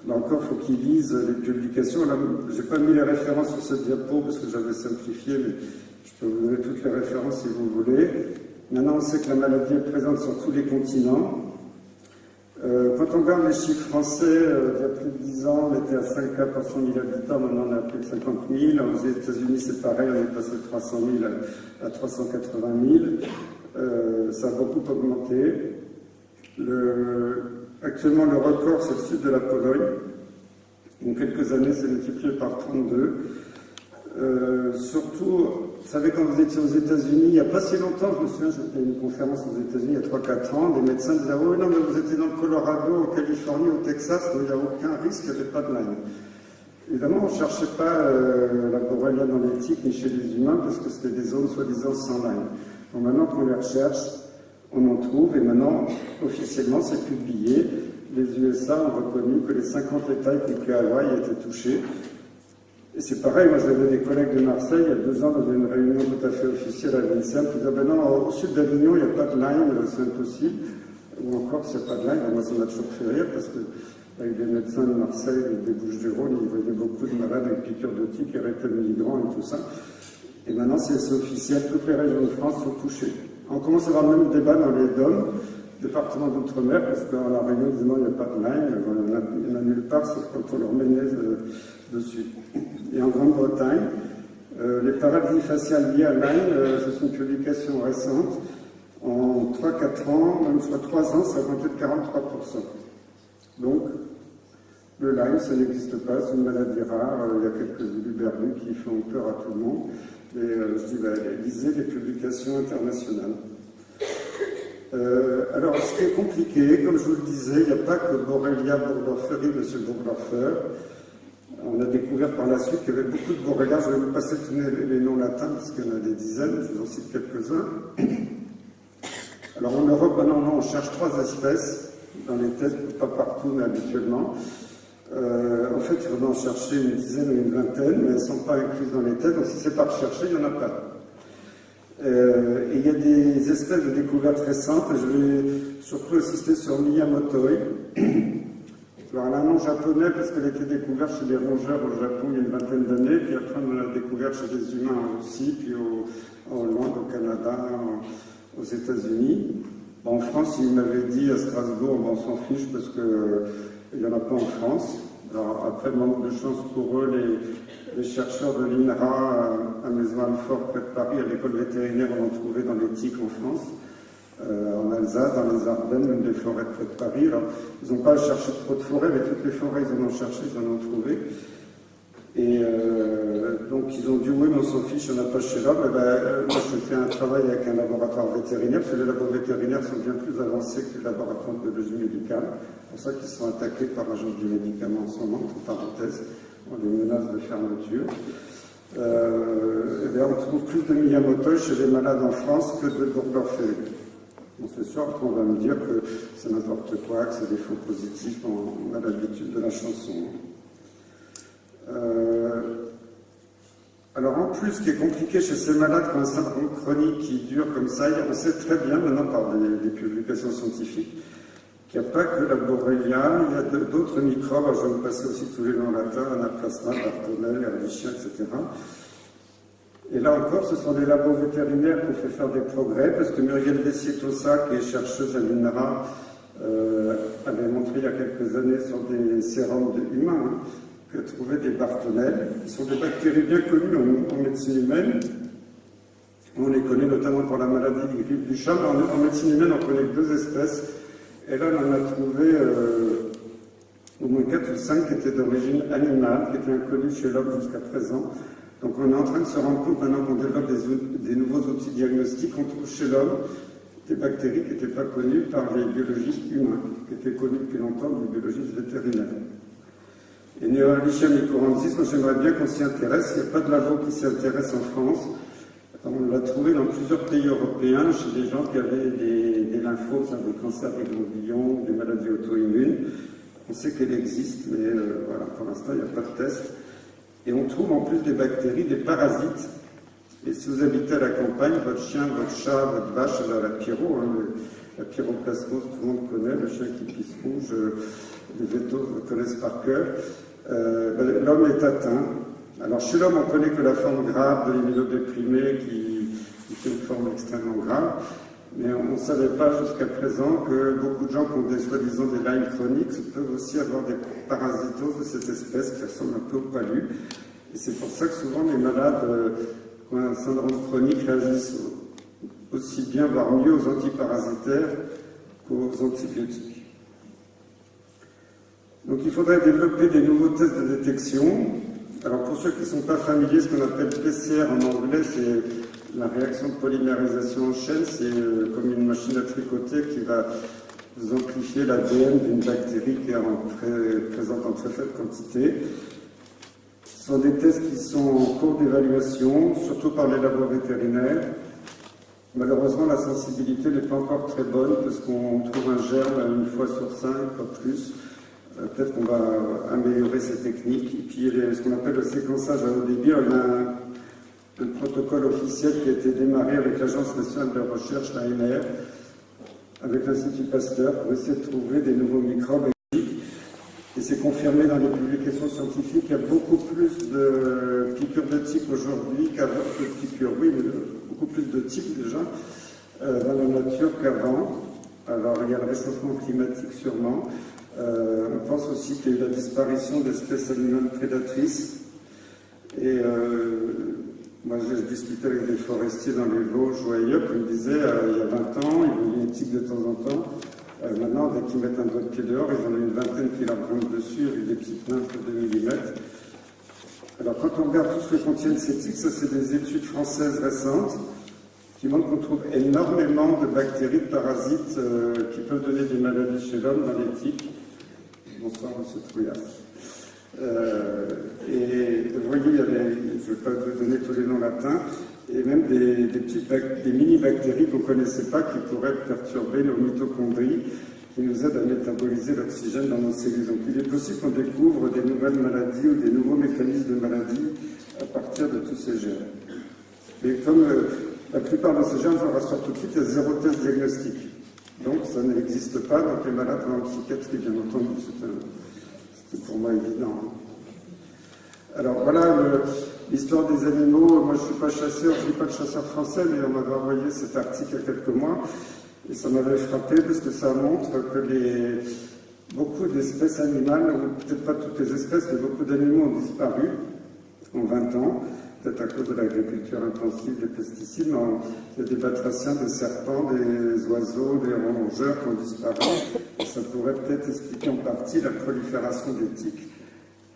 Là encore, il faut qu'ils lisent les publications. Je n'ai pas mis les références sur cette diapo parce que j'avais simplifié, mais je peux vous donner toutes les références si vous voulez. Maintenant, on sait que la maladie est présente sur tous les continents. Quand on regarde les chiffres français, il y a plus de 10 ans, on était à 5 cas par 100 000 habitants, maintenant on est à plus de 50 000. Aux États-Unis, c'est pareil, on est passé de 300 000 à 380 000. Ça a beaucoup augmenté. Actuellement, le record, c'est le sud de la Pologne. En quelques années, c'est multiplié par 32. Surtout, vous savez, quand vous étiez aux États-Unis, il n'y a pas si longtemps, je me souviens, j'étais à une conférence aux États-Unis il y a 3-4 ans, des médecins disaient « Oui, non, mais vous étiez dans le Colorado, en Californie, au Texas, donc il n'y a aucun risque, il n'y avait pas de Lyme. » Évidemment, on ne cherchait pas la Borrelia dans l'éthique ni chez les humains, parce que c'était des zones soi-disant sans Lyme. Bon, maintenant qu'on les recherche, on en trouve, et maintenant, officiellement, c'est publié. Les USA ont reconnu que les 50 États, y compris Hawaï, étaient touchés. Et c'est pareil, moi j'avais des collègues de Marseille il y a 2 ans dans une réunion tout à fait officielle à l'INSERM qui disaient ben non, au sud d'Avignon il n'y a pas de Lyme, c'est impossible. Ou encore s'il n'y a pas de Lyme, moi ça m'a toujours fait rire parce que avec des médecins de Marseille et des Bouches-du-Rhône, ils voyaient beaucoup de malades avec piqûres de tique et rectal migrants et tout ça. Et maintenant c'est officiel, toutes les régions de France sont touchées. On commence à avoir le même débat dans les DOM, département d'outre-mer, parce que dans la réunion disent non, il n'y a pas de Lyme, il n'y en a nulle part, sauf quand on leur met le nez dessus. Et en Grande-Bretagne, les paralysies faciales liées à Lyme, ce sont une publication récente. En 3-4 ans, même soit 3 ans, ça a augmenté de 43%. Donc, le Lyme, ça n'existe pas, c'est une maladie rare. Il y a quelques uluberlus qui font peur à tout le monde. Et je dis, lisez les publications internationales. Alors, ce qui est compliqué, comme je vous le disais, il n'y a pas que Borrelia burgdorferi, monsieur Burgdorfer. On a découvert par la suite qu'il y avait beaucoup de Borrelia. Je vais vous passer tous les noms latins, parce qu'il y en a des dizaines, je vous en cite quelques-uns. Alors en Europe, maintenant, on cherche 3 espèces dans les tests, pas partout, mais habituellement. En fait, il faudra en chercher une dizaine ou une vingtaine, mais elles ne sont pas incluses dans les tests, donc si ce n'est pas recherché, il n'y en a pas. Et il y a des espèces de découvertes récentes, et je vais surtout insister sur Miyamotoi. Alors elle a un nom japonais parce qu'elle a été découverte chez les rongeurs au Japon il y a une vingtaine d'années, puis après on l'a découverte chez les humains en Russie, puis en Hollande, au Canada, aux États-Unis. En France, il m'avait dit à Strasbourg, on s'en fiche parce qu'il n'y en a pas en France. Alors après, manque de chance pour eux, les chercheurs de l'INRA à Maison-Alfort, près de Paris, à l'école vétérinaire, on en trouvait dans les tiques en France. En Alsace, dans les Ardennes, même des forêts près de Paris. Alors, ils n'ont pas cherché trop de forêts, mais toutes les forêts, ils en ont cherché, ils en ont trouvé. Et donc, ils ont dit, oui, mais on s'en fiche, il n'y en a pas chez l'homme. Moi, je fais un travail avec un laboratoire vétérinaire, parce que les labos vétérinaires sont bien plus avancés que les laboratoires de biologie médicale. C'est pour ça qu'ils sont attaqués par l'Agence du médicament en ce moment, entre parenthèses. On les menace de fermeture. On trouve plus de Miyamotoi chez les malades en France que de Burgdorferi. Bon, c'est sûr qu'on va me dire que c'est n'importe quoi, que c'est des faux positifs, on a l'habitude de la chanson. Alors en plus, ce qui est compliqué chez ces malades qui ont un syndrome chronique qui dure comme ça, on sait très bien maintenant par des publications scientifiques qu'il n'y a pas que la Borrelia, il y a d'autres microbes, alors je vais vous passer aussi tous les noms latins, Anaplasma, Bartonelle, Ehrlichia, etc. Et là encore, ce sont des labos vétérinaires qui ont fait faire des progrès, parce que Muriel Vessier-Tossa, qui est chercheuse à l'INRA, avait montré il y a quelques années sur des sérums humains, qu'elle trouvait des Bartonelles, qui sont des bactéries bien connues en médecine humaine. On les connaît notamment pour la maladie du grippe du chat, mais en médecine humaine, on connaît 2 espèces. Et là, on en a trouvé au moins 4 ou 5 qui étaient d'origine animale, qui étaient inconnues chez l'homme jusqu'à présent. Donc on est en train de se rendre compte maintenant qu'on développe des nouveaux outils diagnostiques, on trouve chez l'homme des bactéries qui n'étaient pas connues par les biologistes humains, qui étaient connues depuis longtemps des biologistes vétérinaires. Et Ehrlichia mycorrhizis, moi j'aimerais bien qu'on s'y intéresse, il n'y a pas de labo qui s'y intéresse en France. On l'a trouvé dans plusieurs pays européens, chez des gens qui avaient des lymphoses, des cancers des ganglions, des maladies auto-immunes. On sait qu'elle existe, mais voilà, pour l'instant il n'y a pas de test. Et on trouve en plus des bactéries, des parasites. Et si vous habitez à la campagne, votre chien, votre chat, votre vache, elle a la pyro, la pyroplasmose, tout le monde connaît, le chien qui pisse rouge, les vétos vous connaissent par cœur. L'homme est atteint. Alors chez l'homme, on connaît que la forme grave de l'immunodéprimé qui est une forme extrêmement grave. Mais on ne savait pas jusqu'à présent que beaucoup de gens qui ont des soi-disant des Lyme chroniques peuvent aussi avoir des parasitoses de cette espèce qui ressemble un peu au palu. Et c'est pour ça que souvent les malades qui ont un syndrome chronique réagissent aussi bien, voire mieux aux antiparasitaires qu'aux antibiotiques. Donc il faudrait développer des nouveaux tests de détection. Alors pour ceux qui ne sont pas familiers, ce qu'on appelle PCR en anglais, c'est la réaction de polymérisation en chaîne, c'est comme une machine à tricoter qui va vous amplifier l'ADN d'une bactérie qui est présente en très faible quantité. Ce sont des tests qui sont en cours d'évaluation, surtout par les labos vétérinaires. Malheureusement, la sensibilité n'est pas encore très bonne parce qu'on trouve un germe une fois sur 5, pas plus. Peut-être qu'on va améliorer ces techniques. Et puis, il y a ce qu'on appelle le séquençage à haut débit. On a un protocole officiel qui a été démarré avec l'Agence nationale de recherche, l'ANR, avec l'Institut Pasteur, pour essayer de trouver des nouveaux microbes. Et c'est confirmé dans les publications scientifiques qu'il y a beaucoup plus de piqûres de tiques aujourd'hui qu'avant. Beaucoup plus de tiques déjà dans la nature qu'avant. Alors il y a le réchauffement climatique sûrement. On pense aussi qu'il y a eu la disparition d'espèces animales prédatrices. Et moi j'ai discuté avec des forestiers dans les Vosges ou ailleurs qui me disaient il y a 20 ans, ils voyaient une tique de temps en temps. Maintenant, dès qu'ils mettent un doigt de pied dehors, ils en ont une vingtaine qui leur grimpent dessus avec des petites nymphes de 2 mm. Alors, quand on regarde tout ce que contiennent ces tiques, ça c'est des études françaises récentes qui montrent qu'on trouve énormément de bactéries, de parasites qui peuvent donner des maladies chez l'homme dans les tiques. Bonsoir, monsieur Trouillard. Et vous voyez, je ne vais pas vous donner tous les noms latins, et même des mini-bactéries qu'on ne connaissait pas qui pourraient perturber nos mitochondries, qui nous aident à métaboliser l'oxygène dans nos cellules. Donc il est possible qu'on découvre des nouvelles maladies ou des nouveaux mécanismes de maladies à partir de tous ces germes. Mais comme la plupart de ces germes, je le rassure tout de suite, il y a 0 test diagnostique. Donc ça n'existe pas, donc les malades en psychiatrie, bien entendu, c'est pour moi évident. Alors voilà l'histoire des animaux. Moi je ne suis pas chasseur, je ne suis pas le chasseur français, mais on m'avait envoyé cet article il y a quelques mois et ça m'avait frappé parce que ça montre que beaucoup d'espèces animales, ou peut-être pas toutes les espèces, mais beaucoup d'animaux ont disparu en 20 ans, peut-être à cause de l'agriculture intensive, des pesticides, mais il y a des batraciens, des serpents, des oiseaux, des rongeurs qui ont disparu. Et ça pourrait peut-être expliquer en partie la prolifération des tiques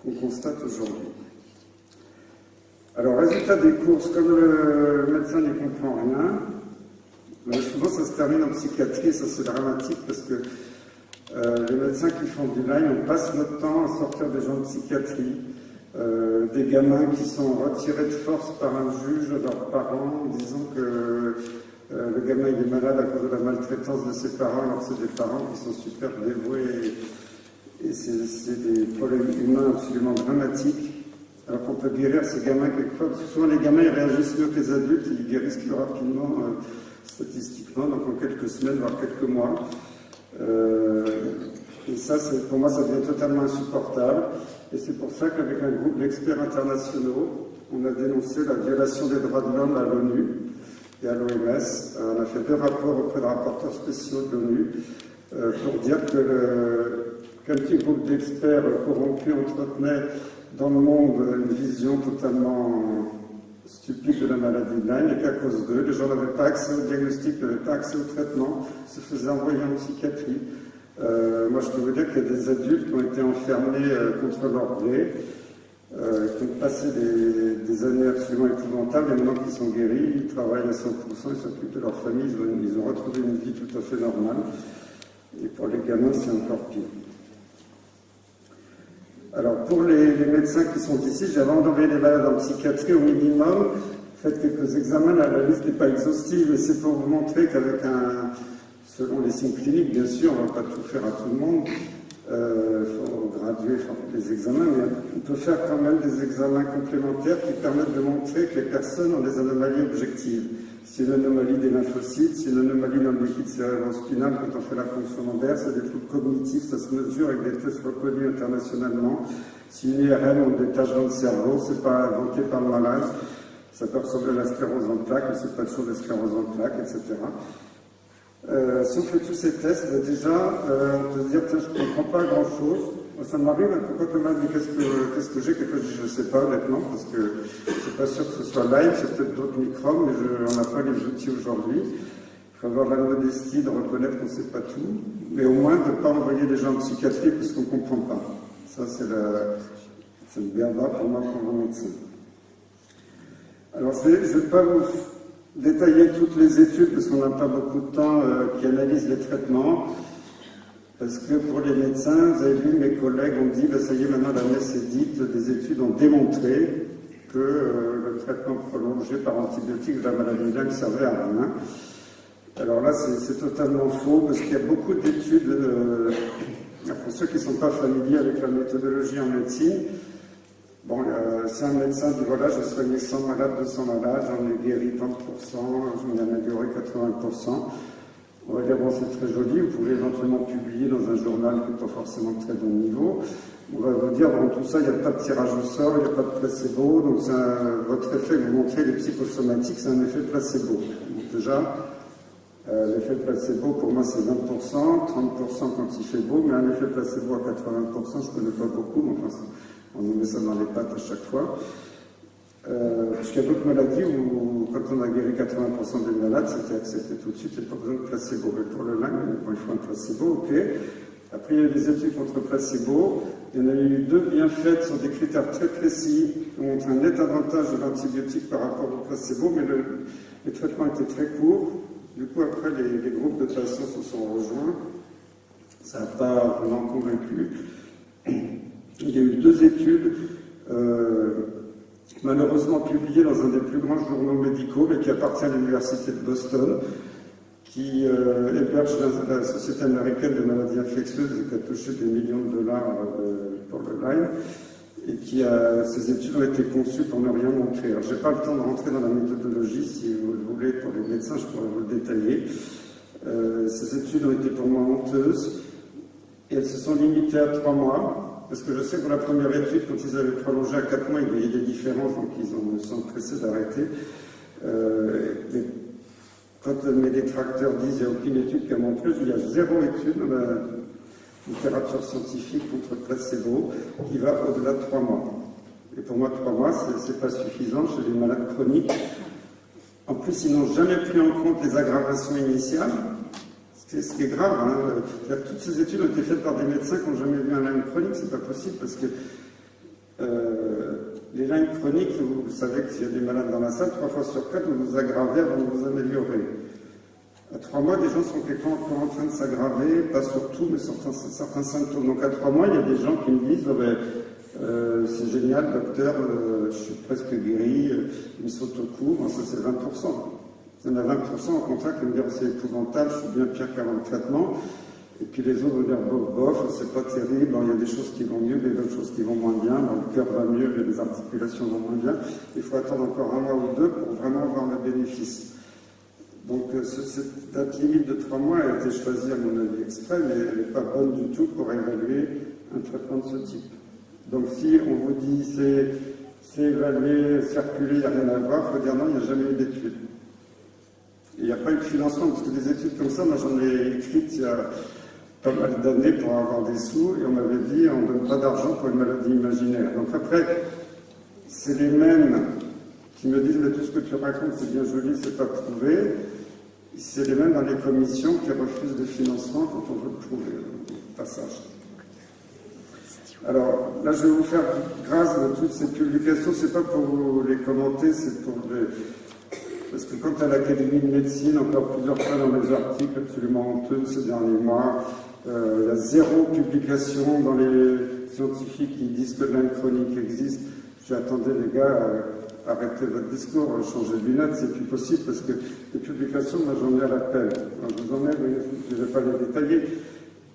qu'on constate aujourd'hui. Alors, résultat des courses, comme le médecin n'y comprend rien, souvent ça se termine en psychiatrie, et ça c'est dramatique parce que les médecins qui font du Lyme, on passe notre temps à sortir des gens de psychiatrie, des gamins qui sont retirés de force par un juge, leurs parents, en disant que le gamin il est malade à cause de la maltraitance de ses parents, alors c'est des parents qui sont super dévoués, et c'est des problèmes humains absolument dramatiques. Alors qu'on peut guérir ces gamins quelquefois, parce que souvent les gamins ils réagissent mieux que les adultes, ils guérissent plus rapidement statistiquement, donc en quelques semaines, voire quelques mois. Et ça, pour moi, ça devient totalement insupportable. Et c'est pour ça qu'avec un groupe d'experts internationaux, on a dénoncé la violation des droits de l'homme à l'ONU et à l'OMS. On a fait 2 rapports auprès de rapporteurs spéciaux de l'ONU pour dire qu'un petit groupe d'experts corrompus entretenait dans le monde une vision totalement stupide de la maladie de Lyme, et qu'à cause d'eux, les gens n'avaient pas accès au diagnostic, n'avaient pas accès au traitement, se faisaient envoyer en psychiatrie. Moi, je peux vous dire qu'il y a des adultes qui ont été enfermés contre leur gré, qui ont passé des années absolument épouvantables, et maintenant qu'ils sont guéris, ils travaillent à 100%, ils s'occupent de leur famille, ils ont retrouvé une vie tout à fait normale. Et pour les gamins, c'est encore pire. Alors, pour les médecins qui sont ici, j'ai avant d'envoyer les malades en psychiatrie au minimum. Faites quelques examens, la liste n'est pas exhaustive, mais c'est pour vous montrer qu'avec selon les signes cliniques, bien sûr, on ne va pas tout faire à tout le monde. Il faut graduer les examens, mais on peut faire quand même des examens complémentaires qui permettent de montrer que les personnes ont des anomalies objectives. C'est une anomalie des lymphocytes, c'est une anomalie dans le liquide cérébrospinal quand on fait la fonction lombaire, c'est des troubles cognitifs, ça se mesure avec des tests reconnus internationalement. C'est une IRM ou des taches dans le cerveau, c'est pas inventé par le malade, ça peut ressembler à la sclérose en plaques, mais c'est pas toujours de sclérose en plaques, etc. Si on fait tous ces tests, déjà, on peut se dire, tiens, je ne comprends pas grand-chose. Ça m'arrive, pourquoi tu m'as dit qu'est-ce que j'ai, quelque chose, je ne sais pas honnêtement, parce que je ne suis pas sûr que ce soit Lyme, c'est peut-être d'autres microbes, mais on n'a pas les outils aujourd'hui. Il faut avoir la modestie de reconnaître qu'on ne sait pas tout, mais au moins de ne pas envoyer les gens en psychiatrie parce qu'on ne comprend pas. Ça, c'est le béaba pour moi comme médecin. Alors, je ne vais pas vous détailler toutes les études, parce qu'on n'a pas beaucoup de temps, qui analysent les traitements. Parce que pour les médecins, vous avez vu, mes collègues ont dit, ça y est, maintenant la messe est dite, des études ont démontré que le traitement prolongé par antibiotiques de la maladie de Lyme ne servait à rien. Alors là, c'est totalement faux, parce qu'il y a beaucoup d'études, pour ceux qui ne sont pas familiers avec la méthodologie en médecine. Bon, si un médecin dit, voilà, j'ai soigné 100 malades, 200 malades, j'en ai guéri 30%, j'en ai amélioré 80%. On va dire, bon, c'est très joli, vous pouvez éventuellement publier dans un journal qui n'est pas forcément de très bon niveau. On va vous dire, bon, tout ça, il n'y a pas de tirage au sort, il n'y a pas de placebo, donc votre effet que vous montrez, les psychosomatiques, c'est un effet placebo. Donc déjà, l'effet placebo, pour moi, c'est 20%, 30% quand il fait beau, mais un effet placebo à 80%, je ne connais pas beaucoup, mais enfin, on nous met ça dans les pattes à chaque fois. Parce qu'il y a d'autres maladies où, quand on a guéri 80% des malades, c'était accepté tout de suite, il n'y a pas besoin de placebo. Mais pour le Lyme, il faut un placebo, ok. Après, il y a des études contre placebo. Il y en a eu 2 bien faites sur des critères très précis qui montrent un net avantage de l'antibiotique par rapport au placebo, mais les traitements étaient très courts. Du coup, après, les groupes de patients se sont rejoints. Ça n'a pas vraiment convaincu. Il y a eu 2 études, malheureusement publiées dans un des plus grands journaux médicaux, mais qui appartient à l'Université de Boston, qui héberge la Société américaine des maladies infectieuses et qui a touché des millions de dollars pour le Lyme, et ces études ont été conçues pour ne rien montrer. Alors, je n'ai pas le temps de rentrer dans la méthodologie, si vous le voulez, pour les médecins, je pourrais vous le détailler. Ces études ont été pour moi honteuses, et elles se sont limitées à 3 mois. Parce que je sais que pour la première étude, quand ils avaient prolongé à 4 mois, ils voyaient des différences, donc ils sont pressés d'arrêter. Quand mes détracteurs disent qu'il n'y a aucune étude qui a montré, il y a 0 étude dans la littérature scientifique contre placebo qui va au-delà de 3 mois. Et pour moi, 3 mois, c'est pas suffisant chez les malades chroniques. En plus, ils n'ont jamais pris en compte les aggravations initiales. Ce qui est grave, hein. Toutes ces études ont été faites par des médecins qui n'ont jamais vu un Lyme chronique, c'est pas possible parce que les Lyme chroniques, vous savez que s'il y a des malades dans la salle, 3 fois sur 4, vous vous aggravez avant de vous améliorer. À 3 mois, des gens sont quelquefois encore en train de s'aggraver, pas sur tout, mais certains symptômes. Donc à 3 mois, il y a des gens qui me disent c'est génial, docteur, je suis presque guéri, il me saute au cou. Bon, ça c'est 20%. Il y en a 20% au contraire qui me disent c'est épouvantable, je suis bien pire qu'avant le traitement. Et puis les autres vont dire bof, c'est pas terrible, il y a des choses qui vont mieux, des autres choses qui vont moins bien, le cœur va mieux, les articulations vont moins bien. Il faut attendre encore 1 mois ou 2 pour vraiment voir le bénéfice. Donc cette date limite de 3 mois a été choisie à mon avis exprès, mais elle n'est pas bonne du tout pour évaluer un traitement de ce type. Donc si on vous dit c'est évalué, circulé, il n'y a rien à voir, il faut dire non, il n'y a jamais eu d'études. Il n'y a pas eu de financement, parce que des études comme ça, moi j'en ai écrites il y a pas mal d'années pour avoir des sous, et on m'avait dit on ne donne pas d'argent pour une maladie imaginaire. Donc après, c'est les mêmes qui me disent mais tout ce que tu racontes c'est bien joli, c'est pas prouvé. C'est les mêmes dans les commissions qui refusent des financements quand on veut le prouver, au passage. Alors là je vais vous faire grâce de toutes ces publications, c'est pas pour vous les commenter, c'est pour les... Parce que quant à l'Académie de médecine, encore plusieurs fois dans les articles absolument honteux ces derniers mois, il y a 0 publication dans les scientifiques qui disent que Lyme chronique existe. Je dis attendez les gars, arrêtez votre discours, changez de lunettes, c'est plus possible parce que les publications, moi j'en ai à l'appel. Je vous en ai, je ne vais pas les détailler,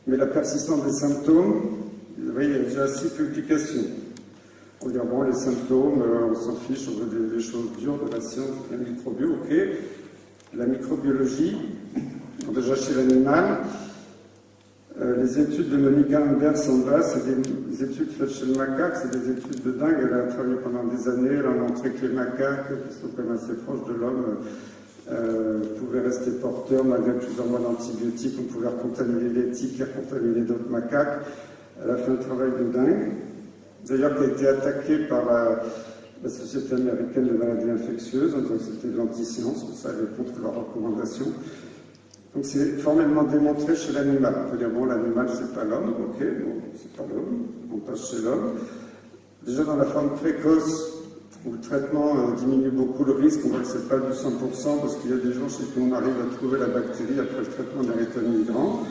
mais la persistance des symptômes, vous voyez, il y a déjà 6 publications. On dit, bon, les symptômes, on s'en fiche, on veut des choses dures de la science, de la microbio, ok. La microbiologie, déjà chez l'animal, les études de Monica Anders en bas, c'est des études faites chez le macaque, c'est des études de dingue, elle a travaillé pendant des années, elle a montré que les macaques, qui sont quand même assez proches de l'homme, pouvaient rester porteurs malgré plusieurs mois d'antibiotiques, on pouvait recontaminer les tiques, recontaminer d'autres macaques. Elle a fait un travail de dingue. D'ailleurs qui a été attaqué par la Société américaine des maladies infectieuses, en disant que c'était de l'anti-science, que ça allait contre leurs recommandations. Donc c'est formellement démontré chez l'animal. On peut dire, bon, l'animal, c'est pas l'homme, ok, bon, c'est pas l'homme, on passe chez l'homme. Déjà dans la forme précoce, où le traitement diminue beaucoup le risque, on voit que c'est pas du 100%, parce qu'il y a des gens chez qui on arrive à trouver la bactérie après le traitement d'un état migrant.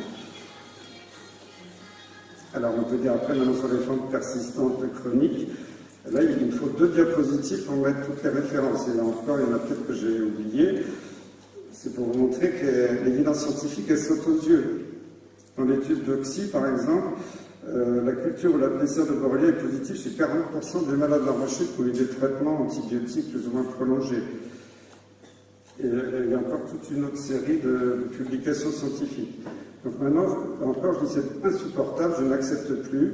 Alors on peut dire après, maintenant sur les formes persistantes chroniques, là il me faut 2 diapositives pour mettre toutes les références. Et là encore, il y en a peut-être que j'ai oublié. C'est pour vous montrer que l'évidence scientifique, elle saute aux yeux. Dans l'étude d'Oxy, par exemple, la culture ou l'épaisseur de Borrelia est positive chez 40% des malades enrachés qui ont eu des traitements antibiotiques plus ou moins prolongés. Et il y a encore toute une autre série de publications scientifiques. Donc maintenant, encore, je dis c'est insupportable, je n'accepte plus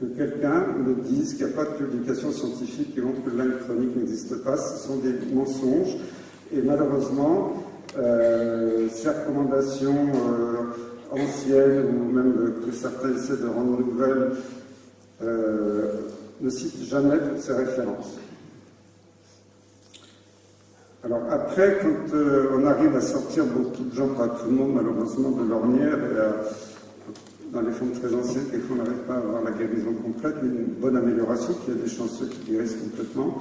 que quelqu'un me dise qu'il n'y a pas de publication scientifique qui montre que le Lyme chronique n'existe pas. Ce sont des mensonges. Et malheureusement, ces recommandations anciennes, ou même que certains essaient de rendre nouvelles, ne citent jamais toutes ces références. Alors après, quand on arrive à sortir beaucoup de gens, pas tout le monde malheureusement, de l'ornière, et dans les formes très anciennes, quelquefois on n'arrive pas à avoir la guérison complète, mais une bonne amélioration, qu'il y a des chanceux qui guérissent complètement.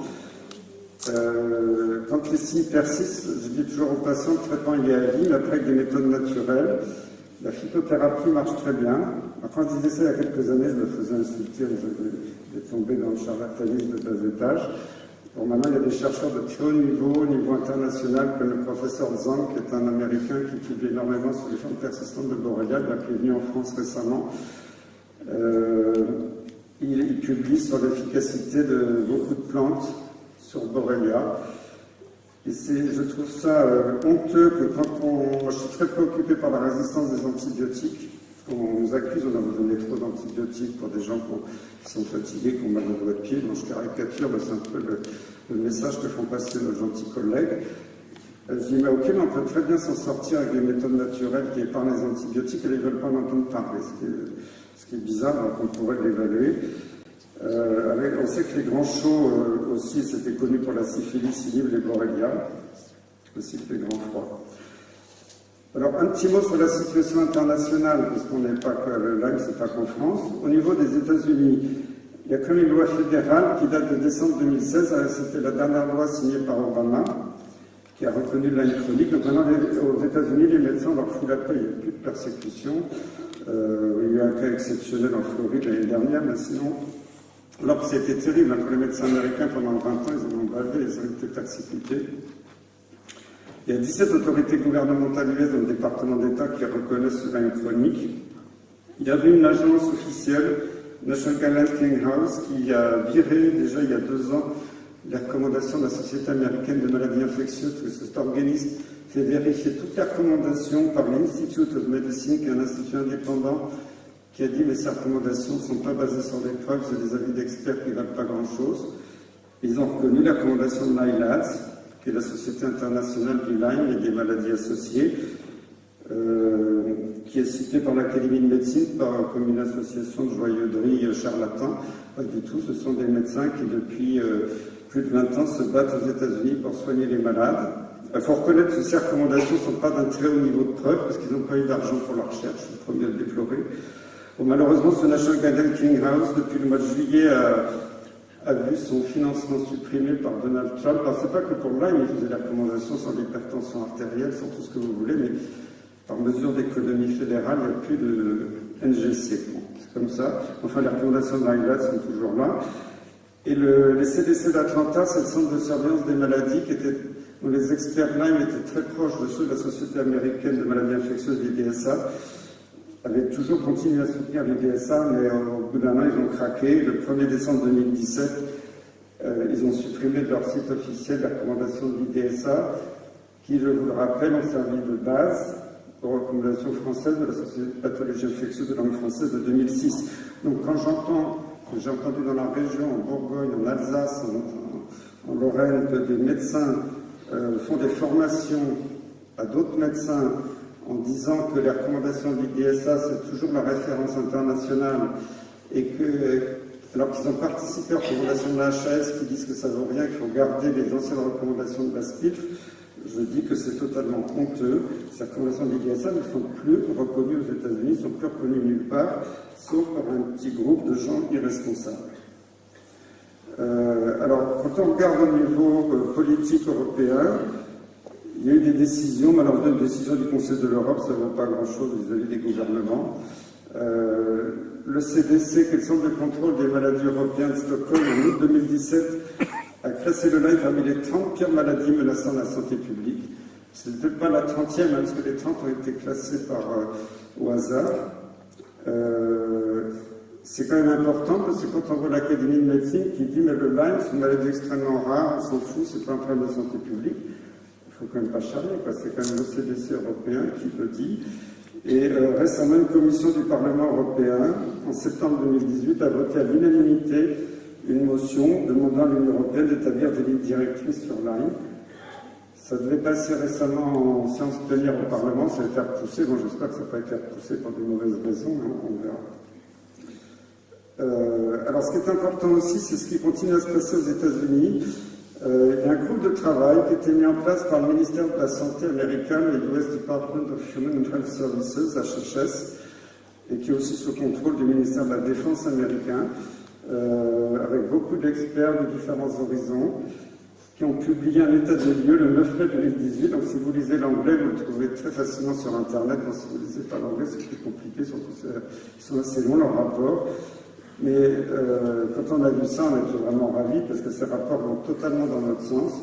Quand les signes persistent, je dis toujours aux patients, le traitement il est à vie, mais après avec des méthodes naturelles. La phytothérapie marche très bien. Alors, quand je disais ça il y a quelques années, je me faisais insulter, je tombais dans le charlatanisme de bas étage. Bon, maintenant, il y a des chercheurs de très haut niveau international, comme le professeur Zhang, qui est un Américain qui publie énormément sur les formes persistantes de Borrelia, qui est venu en France récemment. Il publie sur l'efficacité de beaucoup de plantes sur Borrelia. Et je trouve ça honteux que moi, je suis très préoccupé par la résistance des antibiotiques. On nous accuse, on a donné trop d'antibiotiques pour des gens qui sont fatigués, qui ont mal au doigt de pied. Donc je caricature, c'est un peu le message que font passer nos gentils collègues. Je dis, mais ok, mais on peut très bien s'en sortir avec des méthodes naturelles qui épargnent les antibiotiques et ils ne veulent pas en entendre parler. Ce qui est bizarre, alors qu'on pourrait l'évaluer. On sait que les grands chauds aussi, c'était connu pour la syphilis, inhibe les Borrelia, aussi que les grands froids. Alors, un petit mot sur la situation internationale, puisqu'on n'est pas que le Lyme, c'est pas qu'en France. Au niveau des États-Unis, il y a comme une loi fédérale qui date de décembre 2016, c'était la dernière loi signée par Obama, qui a reconnu le Lyme chronique. Donc maintenant, aux États-Unis, les médecins leur foutent la paix, il n'y a plus de persécution. Il y a eu un cas exceptionnel en Floride l'année dernière, mais sinon, alors que c'était terrible, pour les médecins américains, pendant 20 ans, ils en ont bavé, ils ont été persécutés. Il y a 17 autorités gouvernementales US dans le département d'État qui reconnaissent ce Lyme chronique. Il y avait une agence officielle, National Guidelines Clearinghouse, qui a viré déjà il y a 2 ans les recommandations de la Société américaine de maladies infectieuses, parce que cet organisme fait vérifier toutes les recommandations par l'Institute of Medicine, qui est un institut indépendant, qui a dit mais ces recommandations ne sont pas basées sur des preuves, c'est des avis d'experts qui ne valent pas grand-chose. Ils ont reconnu la recommandation de NILADS, qui est la Société internationale du Lyme et des maladies associées, qui est citée par l'Académie de médecine comme une association de joyeuderie charlatans. Pas du tout, ce sont des médecins qui depuis plus de 20 ans se battent aux États-Unis pour soigner les malades. Il faut reconnaître que ces recommandations ne sont pas d'un très haut niveau de preuve, parce qu'ils n'ont pas eu d'argent pour la recherche, je suis le premier à le déplorer. Bon, malheureusement, ce National Guidelines Clearinghouse, depuis le mois de juillet, a vu son financement supprimé par Donald Trump. Alors, c'est pas que pour le Lyme, il faisait des recommandations sur l'hypertension artérielle, sur tout ce que vous voulez, mais par mesure d'économie fédérale, il n'y a plus de NGC. Bon, c'est comme ça. Enfin, les recommandations de l'ILAD sont toujours là. Et les CDC d'Atlanta, c'est le centre de surveillance des maladies dont les experts Lyme étaient très proches de ceux de la Société américaine de maladies infectieuses, l'IDSA, avaient toujours continué à soutenir l'IDSA, mais au bout d'un an, ils ont craqué. Le 1er décembre 2017, ils ont supprimé de leur site officiel la recommandation de l'IDSA, qui, je vous le rappelle, ont servi de base aux recommandations françaises de la Société de pathologie infectieuse de langue française de 2006. Donc quand j'ai entendu dans la région, en Bourgogne, en Alsace, en Lorraine, que des médecins font des formations à d'autres médecins en disant que les recommandations de l'IDSA, c'est toujours la référence internationale, et alors qu'ils ont participé aux recommandations de la HAS qui disent que ça ne vaut rien, qu'il faut garder les anciennes recommandations de la SPIF, je dis que c'est totalement honteux. Ces recommandations de l'IDSA ne sont plus reconnues aux États-Unis, ne sont plus reconnues nulle part, sauf par un petit groupe de gens irresponsables. Alors, quand on regarde au niveau politique européen, il y a eu des décisions, malheureusement une décision du Conseil de l'Europe, ça ne vaut pas grand-chose vis-à-vis des gouvernements. Le CDC, qui est le Centre de contrôle des maladies européennes de Stockholm, en août 2017, a classé le Lyme parmi les 30 pires maladies menaçant la santé publique. c'est peut-être pas la 30e, hein, parce que les 30 ont été classés au hasard. C'est quand même important, parce que quand on voit l'Académie de médecine qui dit mais le Lyme, c'est une maladie extrêmement rare, on s'en fout, c'est pas un problème de santé publique, il faut quand même pas charler, c'est quand même le CDC européen qui le dit. Et récemment, une commission du Parlement européen, en septembre 2018, a voté à l'unanimité une motion demandant à l'Union européenne d'établir des lignes directrices sur Lyme. Ça devait passer récemment en séance plénière au Parlement, ça a été repoussé. Bon, j'espère que ça n'a pas été repoussé pour de mauvaises raisons, hein, on verra. Alors, ce qui est important aussi, c'est ce qui continue à se passer aux États-Unis. Il y a un groupe de travail qui a été mis en place par le ministère de la Santé américain, le US Department of Human and Health Services, HHS, et qui est aussi sous contrôle du ministère de la Défense américain, avec beaucoup d'experts de différents horizons, qui ont publié un état des lieux le 9 mai 2018. Donc si vous lisez l'anglais, vous le trouvez très facilement sur Internet. Donc si vous ne lisez pas l'anglais, c'est plus compliqué, surtout ils sont assez longs, leurs rapports. Mais quand on a vu ça, on était vraiment ravis, parce que ces rapports vont totalement dans notre sens.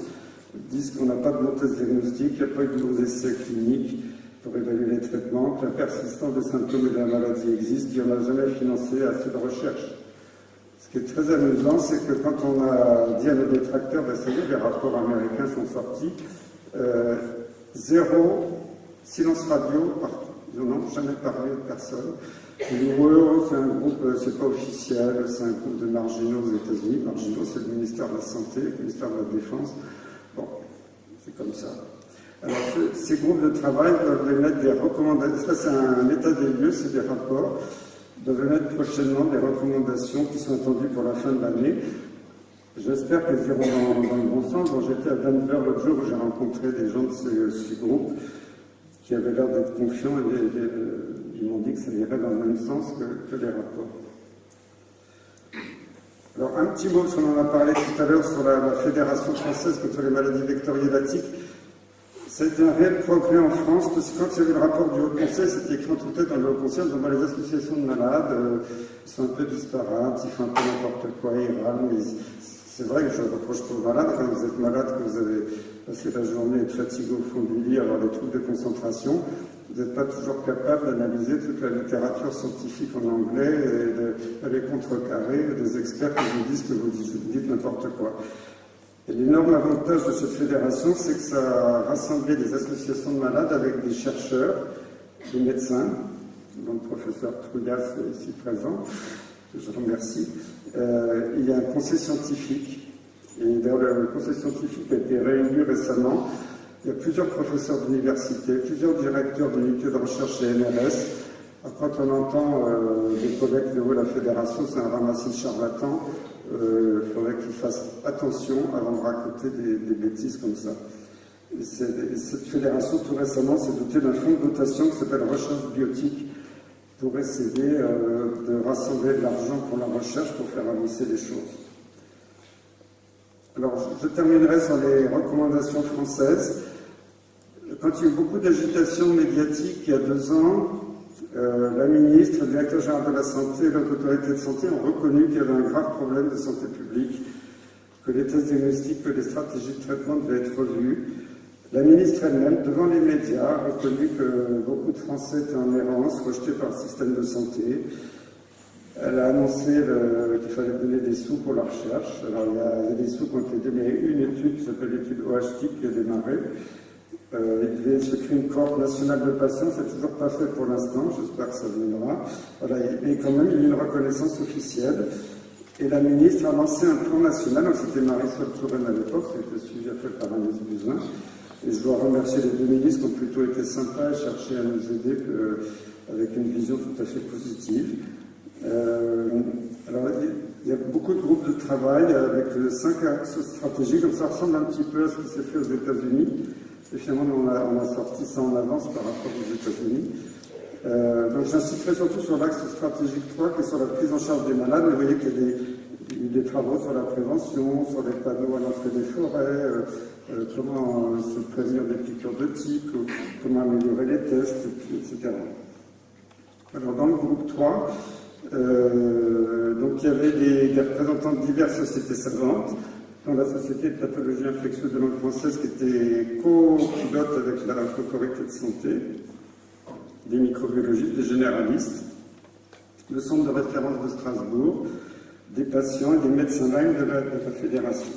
Ils disent qu'on n'a pas de bons tests diagnostiques, qu'il n'y a pas eu de bons essais cliniques pour évaluer les traitements, que la persistance des symptômes de la maladie existe, qu'il n'y en a jamais financé assez de recherche. Ce qui est très amusant, c'est que quand on a dit à nos détracteurs d'essayer, les rapports américains sont sortis, zéro silence radio partout. Ils n'en ont jamais parlé de personne. Et c'est un groupe, c'est pas officiel, c'est un groupe de marginaux aux États-Unis. Marginaux, c'est le ministère de la Santé, le ministère de la Défense. Bon, c'est comme ça. Alors, ces groupes de travail doivent émettre des recommandations. Ça, c'est un état des lieux, c'est des rapports. Doivent émettre prochainement des recommandations qui sont attendues pour la fin de l'année. J'espère qu'elles iront dans le bon sens. Bon, j'étais à Denver l'autre jour où j'ai rencontré des gens de ces groupes qui avaient l'air d'être confiants et ils m'ont dit que ça irait dans le même sens que les rapports. Alors, un petit mot, parce qu'on en a parlé tout à l'heure, sur la Fédération française contre les maladies vectoriellatiques. Ça a été un réel progrès en France, parce que quand il y avait le rapport du Haut Conseil, c'était écrit en tout-tête dans le Haut Conseil, on voit les associations de malades, ils sont un peu disparates, ils font un peu n'importe quoi, ils râlent, mais c'est vrai que je reproche pas aux malades, quand vous êtes malade, que vous avez passé la journée, être fatigué au fond du lit, avoir des troubles de concentration, vous n'êtes pas toujours capable d'analyser toute la littérature scientifique en anglais et d'aller contrecarrer des experts qui vous disent que vous dites n'importe quoi. Et l'énorme avantage de cette fédération, c'est que ça a rassemblé des associations de malades avec des chercheurs, des médecins, dont le professeur Trouillas est ici présent, que je remercie. Il y a un conseil scientifique, et d'ailleurs le conseil scientifique a été réuni récemment. Il y a plusieurs professeurs d'université, plusieurs directeurs d'unités de recherche chez NRS. Quand on entend des collègues de la fédération, c'est un ramassis de charlatans. Il faudrait qu'ils fassent attention avant de raconter des bêtises comme ça. Et cette fédération, tout récemment, s'est dotée d'un fonds de dotation qui s'appelle Recherche Biotique pour essayer de rassembler de l'argent pour la recherche pour faire avancer les choses. Alors, je terminerai sur les recommandations françaises. Quand il y a eu beaucoup d'agitation médiatique il y a 2 ans, la ministre, le directeur général de la santé et l'autorité de santé ont reconnu qu'il y avait un grave problème de santé publique, que les tests diagnostiques, que les stratégies de traitement devaient être revues. La ministre elle-même, devant les médias, a reconnu que beaucoup de Français étaient en errance, rejetés par le système de santé. Elle a annoncé qu'il fallait donner des sous pour la recherche. Alors il y a des sous qui ont été donnés. Une étude qui s'appelle l'étude OHT qui a démarré. Il devait se créer une cohorte nationale de patients, c'est toujours pas fait pour l'instant, j'espère que ça viendra. Voilà, mais quand même, il y a une reconnaissance officielle. Et la ministre a lancé un plan national, donc c'était Marisol Touraine à l'époque, ça a été suivi après par Agnès Buzyn. Et je dois remercier les 2 ministres qui ont plutôt été sympas et cherché à nous aider avec une vision tout à fait positive. Alors, il y a beaucoup de groupes de travail avec 5 axes stratégiques, donc ça ressemble un petit peu à ce qui s'est fait aux États-Unis. Et finalement, on a sorti ça en avance par rapport aux États-Unis. Donc j'inciterai surtout sur l'axe stratégique 3, qui est sur la prise en charge des malades. Mais vous voyez qu'il y a eu des travaux sur la prévention, sur les panneaux à l'entrée des forêts, comment se prévenir des piqûres de tiques, comment améliorer les tests, etc. Alors dans le groupe 3, donc il y avait des représentants de diverses sociétés savantes, dans la Société de pathologie infectieuse de langue française, qui était co-pilote avec la Autorité de santé, des microbiologistes, des généralistes, le centre de référence de Strasbourg, des patients et des médecins Lyme de la fédération.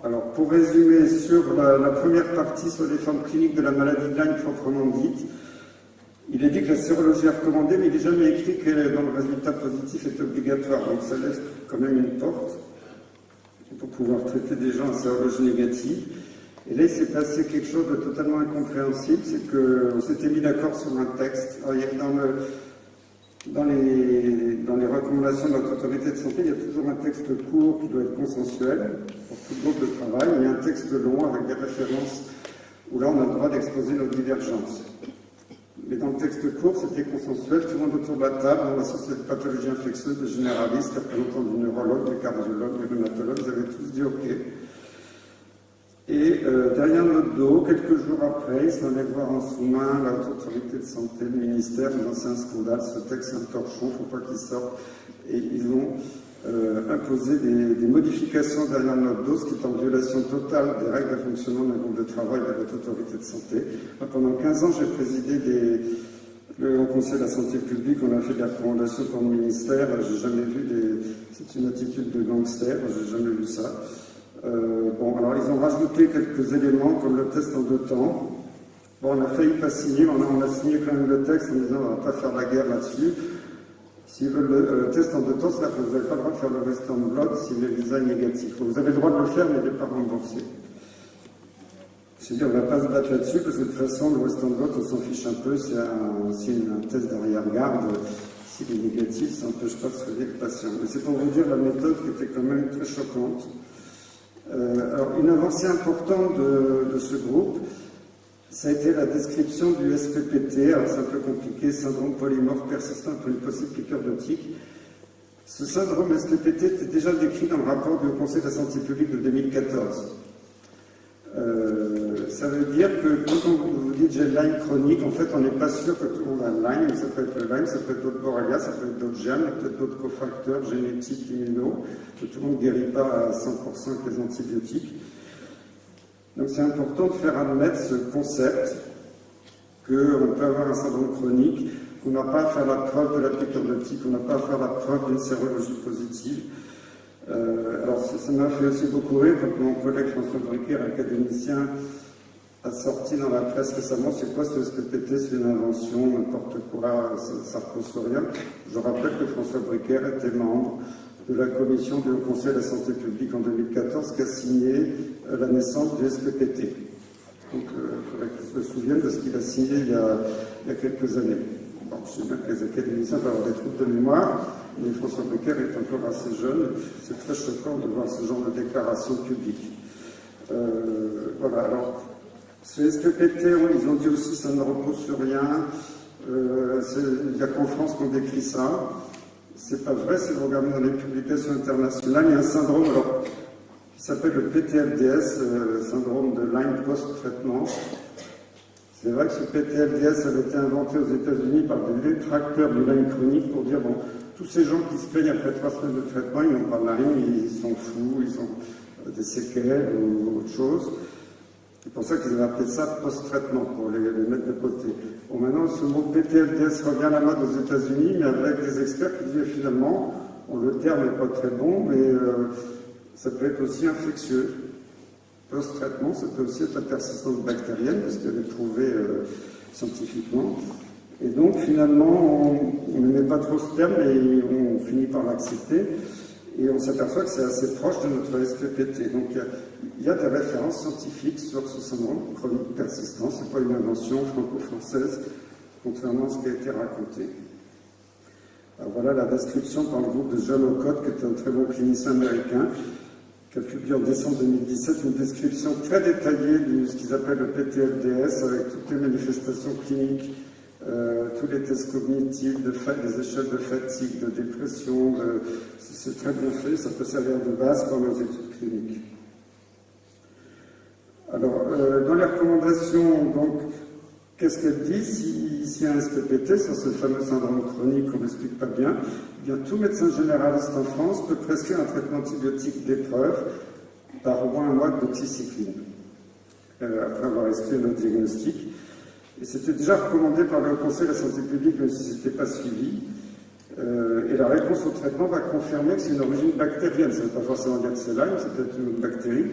Alors, pour résumer sur la première partie sur les formes cliniques de la maladie de Lyme proprement dite, il est dit que la sérologie est recommandée, mais il n'est jamais écrit que dans le résultat positif est obligatoire. Donc ça laisse quand même une porte pour pouvoir traiter des gens en sérologie négative. Et là, il s'est passé quelque chose de totalement incompréhensible, c'est qu'on s'était mis d'accord sur un texte. Alors, dans les recommandations de notre autorité de santé, il y a toujours un texte court qui doit être consensuel pour tout le groupe de travail, et un texte long avec des références où là on a le droit d'exposer nos divergences. Mais dans le texte court, c'était consensuel, tout le monde autour de la table, dans la société de pathologie infectieuse, des généralistes, des représentants du neurologue, des cardiologues, des rhumatologues, ils avaient tous dit OK. Et derrière notre dos, quelques jours après, ils sont allés voir en sous-main la haute autorité de santé, le ministère, ils ont dit c'est un scandale, ce texte c'est un torchon, il ne faut pas qu'il sorte. Et ils ont imposé des modifications derrière notre dos, ce qui est en violation totale des règles de fonctionnement d'un groupe de travail de la haute autorité de santé. Pendant 15 ans, j'ai présidé le Haut Conseil de la santé publique, on a fait des recommandations pour le ministère, j'ai jamais vu c'est une attitude de gangster, j'ai jamais vu ça. Bon, alors ils ont rajouté quelques éléments comme le test en 2 temps. Bon, on a failli pas signer, on a signé quand même le texte en disant on ne va pas faire la guerre là-dessus. S'ils veulent le test en 2 temps, c'est-à-dire que vous n'avez pas le droit de faire le western blot si le visa est négatif. Vous avez le droit de le faire, mais il n'est pas remboursé. C'est-à-dire on ne va pas se battre là-dessus, parce que de toute façon, le western blot, on s'en fiche un peu, c'est un test d'arrière-garde. S'il est négatif, ça n'empêche pas de soigner le patient. Mais c'est pour vous dire la méthode qui était quand même très choquante. Alors, une avancée importante de ce groupe, ça a été la description du SPPT. Alors, c'est un peu compliqué, syndrome polymorphe persistant pour une possible piqûre de tique. Ce syndrome SPPT était déjà décrit dans le rapport du Haut Conseil de la santé publique de 2014. Ça veut dire que quand on vous dit j'ai le Lyme chronique, en fait, on n'est pas sûr que tout le monde a le Lyme. Ça peut être le Lyme, ça peut être d'autres Borrelia, ça peut être d'autres germes, peut-être d'autres cofacteurs génétiques, immuno, que tout le monde ne guérit pas à 100% avec les antibiotiques. Donc c'est important de faire admettre ce concept qu'on peut avoir un syndrome chronique, qu'on n'a pas à faire la preuve de la piqûre de tique, qu'on n'a pas à faire la preuve d'une sérologie positive. Alors ça m'a fait aussi beaucoup rire quand mon collègue François Briquet, académicien, a sorti dans la presse récemment c'est quoi ce SPPT, c'est une invention, n'importe quoi, ça repose sur rien. Je rappelle que François Briquet était membre de la commission du Haut Conseil de la santé publique en 2014 qui a signé la naissance du SPPT. Donc il faudrait qu'il se souvienne de ce qu'il a signé il y a quelques années. Bon, je sais bien que les académiciens peuvent avoir des troubles de mémoire, mais François Briquet est encore assez jeune. C'est très choquant de voir ce genre de déclaration publique. Voilà, alors, ce SPPT, ils ont dit aussi ça ne repose sur rien. Il n'y a qu'en France qu'on décrit ça. C'est pas vrai, si vous regardez dans les publications internationales, il y a un syndrome qui s'appelle le PTLDS, syndrome de Lyme post-traitement. C'est vrai que ce PTLDS avait été inventé aux États-Unis par des détracteurs du Lyme chronique pour dire, bon, tous ces gens qui se plaignent après 3 semaines de traitement, ils n'ont pas de Lyme, ils sont fous, ils ont des séquelles ou autre chose. C'est pour ça qu'ils avaient appelé ça post-traitement, pour les mettre de côté. Bon, maintenant, ce mot PTLDS revient à la mode aux États-Unis, mais avec des experts qui disent finalement, le terme n'est pas très bon, mais ça peut être aussi infectieux. Post-traitement, ça peut aussi être la persistance bactérienne, parce qu'elle est prouvée scientifiquement. Et donc, finalement, on n'aimait pas trop ce terme, mais on finit par l'accepter. Et on s'aperçoit que c'est assez proche de notre SPPT. Donc, il y a des références scientifiques sur ce syndrome chronique persistant. Ce n'est pas une invention franco-française, contrairement à ce qui a été raconté. Alors, voilà la description par le groupe de John Ocott, qui est un très bon clinicien américain, qui a publié en décembre 2017 une description très détaillée de ce qu'ils appellent le PTLDS, avec toutes les manifestations cliniques, tous les tests cognitifs, des échelles de fatigue, de dépression. C'est très bien fait, ça peut servir de base pour nos études cliniques. Alors, dans les recommandations, donc, qu'est-ce qu'elle dit s'il y a un SPPT sur ce fameux syndrome chronique qu'on n'explique pas bien? bien, tout médecin généraliste en France peut prescrire un traitement antibiotique d'épreuve par au moins un mois d'oxycycline, après avoir exclu notre diagnostic. Et c'était déjà recommandé par le Haut Conseil de la Santé publique, même si ce n'était pas suivi. Et la réponse au traitement va confirmer que c'est une origine bactérienne. Ça ne veut pas forcément dire que c'est Lyme, c'est peut-être une autre bactérie.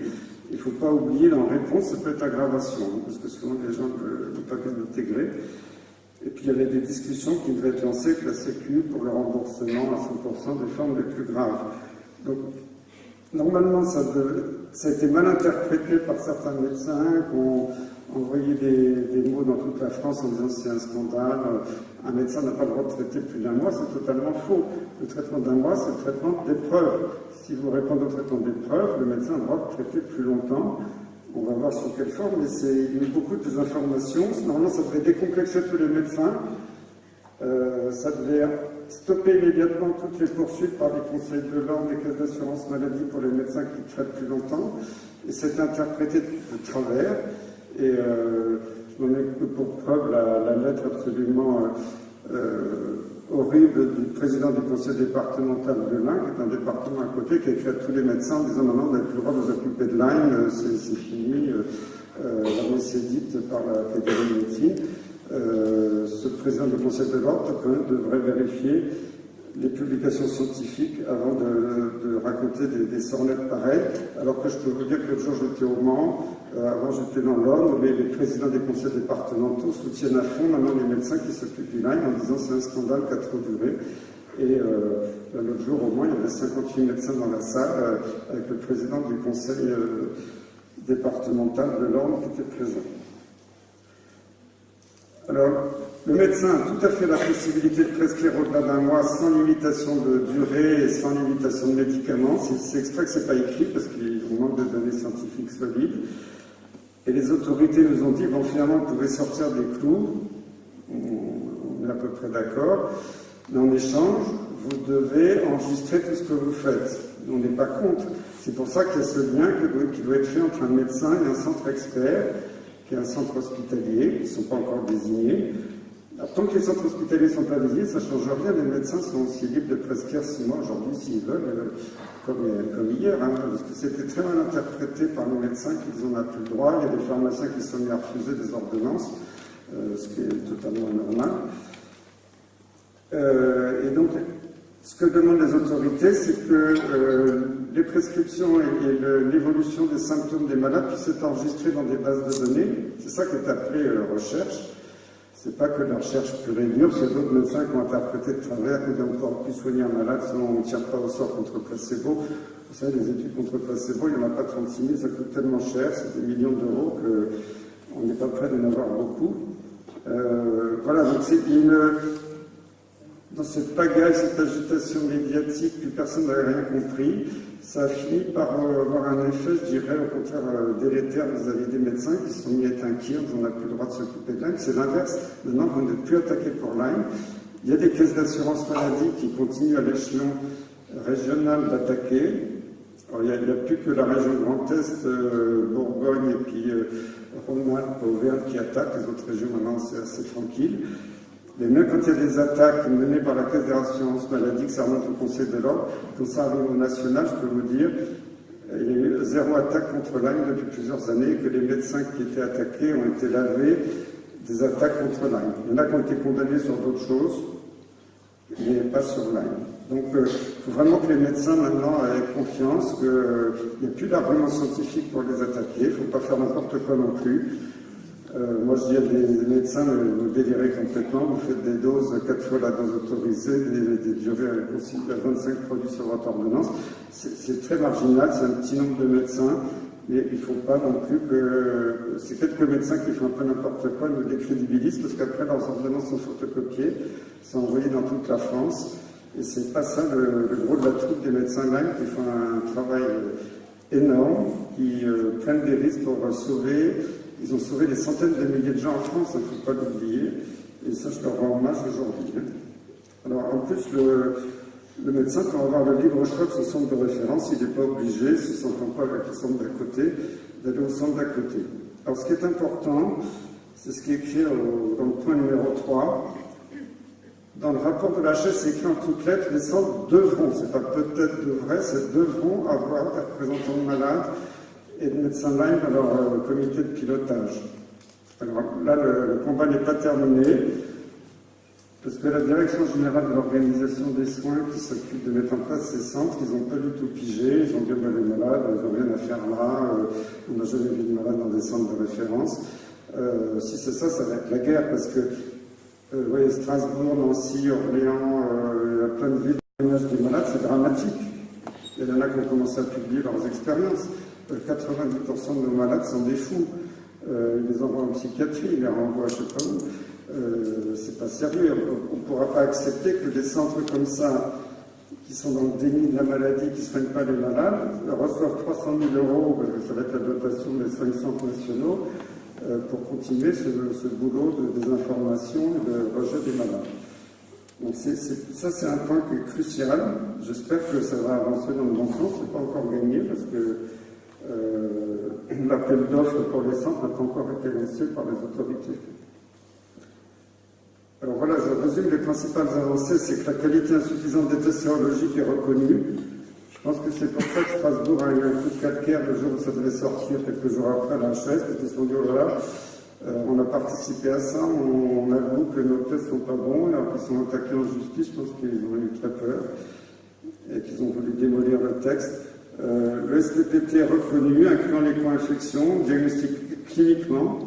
Il ne faut pas oublier, dans la réponse, ça peut être aggravation, parce que souvent les gens ne peuvent pas bien l'intégrer. Et puis il y avait des discussions qui devaient être lancées avec la Sécu pour le remboursement à 100% des formes les plus graves. Donc, normalement, ça a été mal interprété par certains médecins qui ont envoyé des mots dans toute la France en disant c'est un scandale, un médecin n'a pas le droit de traiter plus d'un mois, c'est totalement faux. Le traitement d'un mois, c'est le traitement d'épreuve. Si vous répondez au traitement d'épreuve, le médecin a le droit de traiter plus longtemps. On va voir sous quelle forme, mais il y a eu beaucoup de désinformations. Normalement, ça devait décomplexer tous les médecins. Ça devait stopper immédiatement toutes les poursuites par les conseils de l'ordre, les caisses d'assurance maladie pour les médecins qui traitent plus longtemps. Et c'est interprété de travers. Et je n'en ai que pour preuve la lettre absolument horrible du président du conseil départemental de l'Ain, qui est un département à côté, qui a écrit à tous les médecins en disant maintenant vous n'avez plus le droit de vous occuper de Lyme, c'est fini, la messe est dite par l'Académie de médecine. Ce président du conseil de l'ordre devrait vérifier les publications scientifiques avant de raconter des sornettes pareilles, alors que je peux vous dire que l'autre jour j'étais au Mans, avant j'étais dans l'Orne, mais les présidents des conseils départementaux soutiennent à fond maintenant les médecins qui s'occupent du Lyme en disant c'est un scandale qui a trop duré. Et l'autre jour au moins il y avait 58 médecins dans la salle avec le président du conseil départemental de l'Orne qui était présent. Alors, le médecin a tout à fait la possibilité de prescrire au-delà d'un mois sans limitation de durée et sans limitation de médicaments. C'est exprès que ce n'est pas écrit parce qu'on manque de données scientifiques solides. Et les autorités nous ont dit, bon, finalement, vous pouvez sortir des clous. On est à peu près d'accord. Mais en échange, vous devez enregistrer tout ce que vous faites. On n'est pas contre. C'est pour ça qu'il y a ce lien qui doit être fait entre un médecin et un centre expert, qui est un centre hospitalier, qui ne sont pas encore désignés. Alors, tant que les centres hospitaliers ne sont pas désignés, ça ne change rien. Les médecins sont aussi libres de prescrire 6 mois aujourd'hui s'ils veulent, comme hier, hein, parce que c'était très mal interprété par les médecins qu'ils n'en ont plus le droit. Il y a des pharmaciens qui se sont mis à refuser des ordonnances, ce qui est totalement anormal. Et donc, ce que demandent les autorités, c'est que les prescriptions et l'évolution des symptômes des malades puissent être enregistrées dans des bases de données. C'est ça qui est appelé recherche. C'est pas que la recherche pure et dure, c'est d'autres médecins qui ont interprété de travers qu'on ne peut plus soigner un malade sinon on ne tire pas au sort contre placebo. Vous savez, les études contre placebo, il n'y en a pas 36 000, ça coûte tellement cher, c'est des millions d'euros qu'on n'est pas prêt d'en avoir beaucoup. Voilà, donc c'est dans cette pagaille, cette agitation médiatique, plus personne n'avait rien compris, ça a fini par avoir un effet, je dirais, au contraire délétère vis-à-vis des médecins qui se sont mis à être inquiets, on n'a plus le droit de s'occuper de Lyme. C'est l'inverse. Maintenant, vous n'êtes plus attaqué pour Lyme. Il y a des caisses d'assurance maladie qui continuent à l'échelon régional d'attaquer. Il n'y a plus que la région Grand Est, Bourgogne et puis Rhône-Alpes, Auvergne qui attaquent. Les autres régions, maintenant, c'est assez tranquille. Mais même quand il y a des attaques menées par la Caisse d'assurance maladie, que ça remonte au Conseil de l'ordre, quand ça arrive au national, je peux vous dire, il y a eu 0 attaque contre Lyme depuis plusieurs années, que les médecins qui étaient attaqués ont été lavés des attaques contre Lyme. Il y en a qui ont été condamnés sur d'autres choses, mais pas sur Lyme. Donc il faut vraiment que les médecins maintenant aient confiance qu'il n'y a plus d'arguments scientifiques pour les attaquer, il ne faut pas faire n'importe quoi non plus. Moi je dis à des médecins, vous délirez complètement, vous faites des doses 4 fois la dose autorisée, des durées possibles à 25 produits sur votre ordonnance. C'est très marginal, c'est un petit nombre de médecins, mais il ne faut pas non plus que ces quelques médecins qui font un peu n'importe quoi nous décrédibilisent, parce qu'après leurs ordonnances sont photocopiées, sont envoyées dans toute la France, et c'est pas ça le gros de la troupe des médecins Lyme qui font un travail énorme, qui prennent des risques pour sauver. Ils ont sauvé des centaines de milliers de gens en France, il ne faut pas l'oublier, et ça je leur rends hommage aujourd'hui. Alors en plus, le médecin, quand on va avoir le libre choix de son centre de référence, il n'est pas obligé, s'il ne s'entend pas avec le centre d'à côté, d'aller au centre d'à côté. Alors ce qui est important, c'est ce qui est écrit dans le point numéro 3, Dans le rapport de l'HS, c'est écrit en toutes lettres, les centres devront, c'est pas peut-être devraient, c'est devront avoir des représentants de malades et de médecins Lyme dans leur comité de pilotage. Alors là, le combat n'est pas terminé, parce que la Direction Générale de l'Organisation des Soins, qui s'occupe de mettre en place ces centres, ils n'ont pas du tout pigé, ils ont dit, les malades, ils n'ont rien à faire là, on n'a jamais vu de malades dans des centres de référence. Si c'est ça, ça va être la guerre, parce que vous voyez, Strasbourg, Nancy, Orléans, il y a plein de villes, des malades, c'est dramatique. Il y en a qui ont commencé à publier leurs expériences. 90% de nos malades sont des fous. Ils les envoient en psychiatrie, ils les renvoient je ne sais pas où. C'est pas sérieux. On ne pourra pas accepter que des centres comme ça, qui sont dans le déni de la maladie, qui ne soignent pas les malades, reçoivent 300 000 €, parce que ça va être la dotation des 5 centres nationaux, pour continuer ce boulot de désinformation et de rejet des malades. Donc ça, c'est un point qui est crucial. J'espère que ça va avancer dans le bon sens. Ce n'est pas encore gagné, parce que l'appel d'offres pour les centres n'a pas encore été lancé par les autorités. Alors voilà, je résume les principales avancées. C'est que la qualité insuffisante des tests sérologiques est reconnue. Je pense que c'est pour ça que Strasbourg a eu un coup de calcaire le jour où ça devait sortir, quelques jours après la HS, parce qu'ils se sont dit, oh là là, on a participé à ça, on avoue que nos tests ne sont pas bons, et alors qu'ils sont attaqués en justice, je pense qu'ils ont eu très peur, et qu'ils ont voulu démolir le texte. Le SPPT est reconnu, incluant les co-infections, diagnostiqué cliniquement.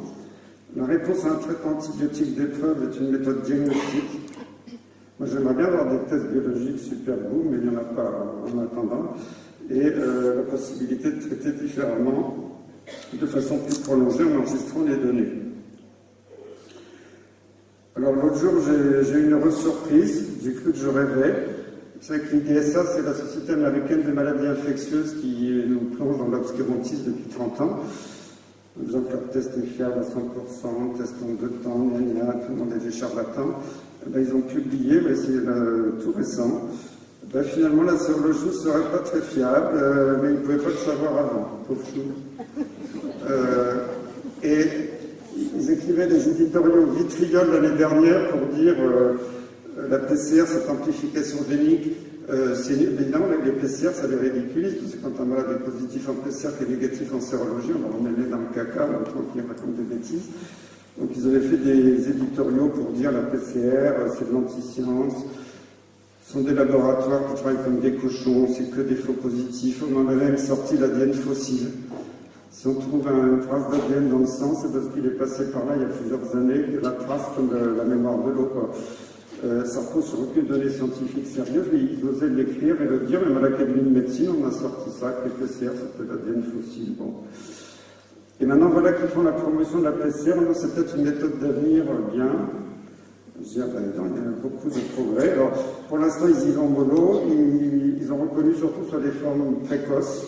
La réponse à un traitement antibiotique d'épreuve est une méthode diagnostique. Moi, j'aimerais bien avoir des tests biologiques super beaux, mais il n'y en a pas en attendant. Et la possibilité de traiter différemment, de façon plus prolongée, en enregistrant les données. Alors, l'autre jour, j'ai eu une heureuse surprise. J'ai cru que je rêvais. Vous savez que l'IDSA, c'est la Société américaine des maladies infectieuses qui nous plonge dans l'obscurantisme depuis 30 ans. En disant que leur test est fiable à 100%, test en 2 temps, tout le monde est des charlatans. Ils ont publié, mais c'est tout récent. Finalement, la sérologie ne serait pas très fiable, mais ils ne pouvaient pas le savoir avant, pauvre chou. Et ils écrivaient des éditoriaux vitrioles l'année dernière pour dire la PCR, cette amplification génique, évidemment, les PCR, ça les ridiculise, parce que quand un malade est positif en PCR qui est négatif en sérologie, on va remettre dans le caca, autant qu'il raconte des bêtises. Donc ils avaient fait des éditoriaux pour dire la PCR, c'est de l'anti-science, ce sont des laboratoires qui travaillent comme des cochons, c'est que des faux positifs. On en avait même sorti l'ADN fossile. Si on trouve une trace d'ADN dans le sang, c'est parce qu'il est passé par là il y a plusieurs années, que la trace comme la mémoire de l'eau. Ça repose sur aucune donnée scientifique sérieuse, mais ils osaient l'écrire et le dire. Même à l'Académie de médecine, on a sorti ça, que les PCR, c'était l'ADN fossile. Bon. Et maintenant, voilà qu'ils font la promotion de la PCR. C'est peut-être une méthode d'avenir bien. Je veux dire, il y a beaucoup de progrès. Alors, pour l'instant, ils y vont mollo. Ils ont reconnu surtout sur les formes précoces.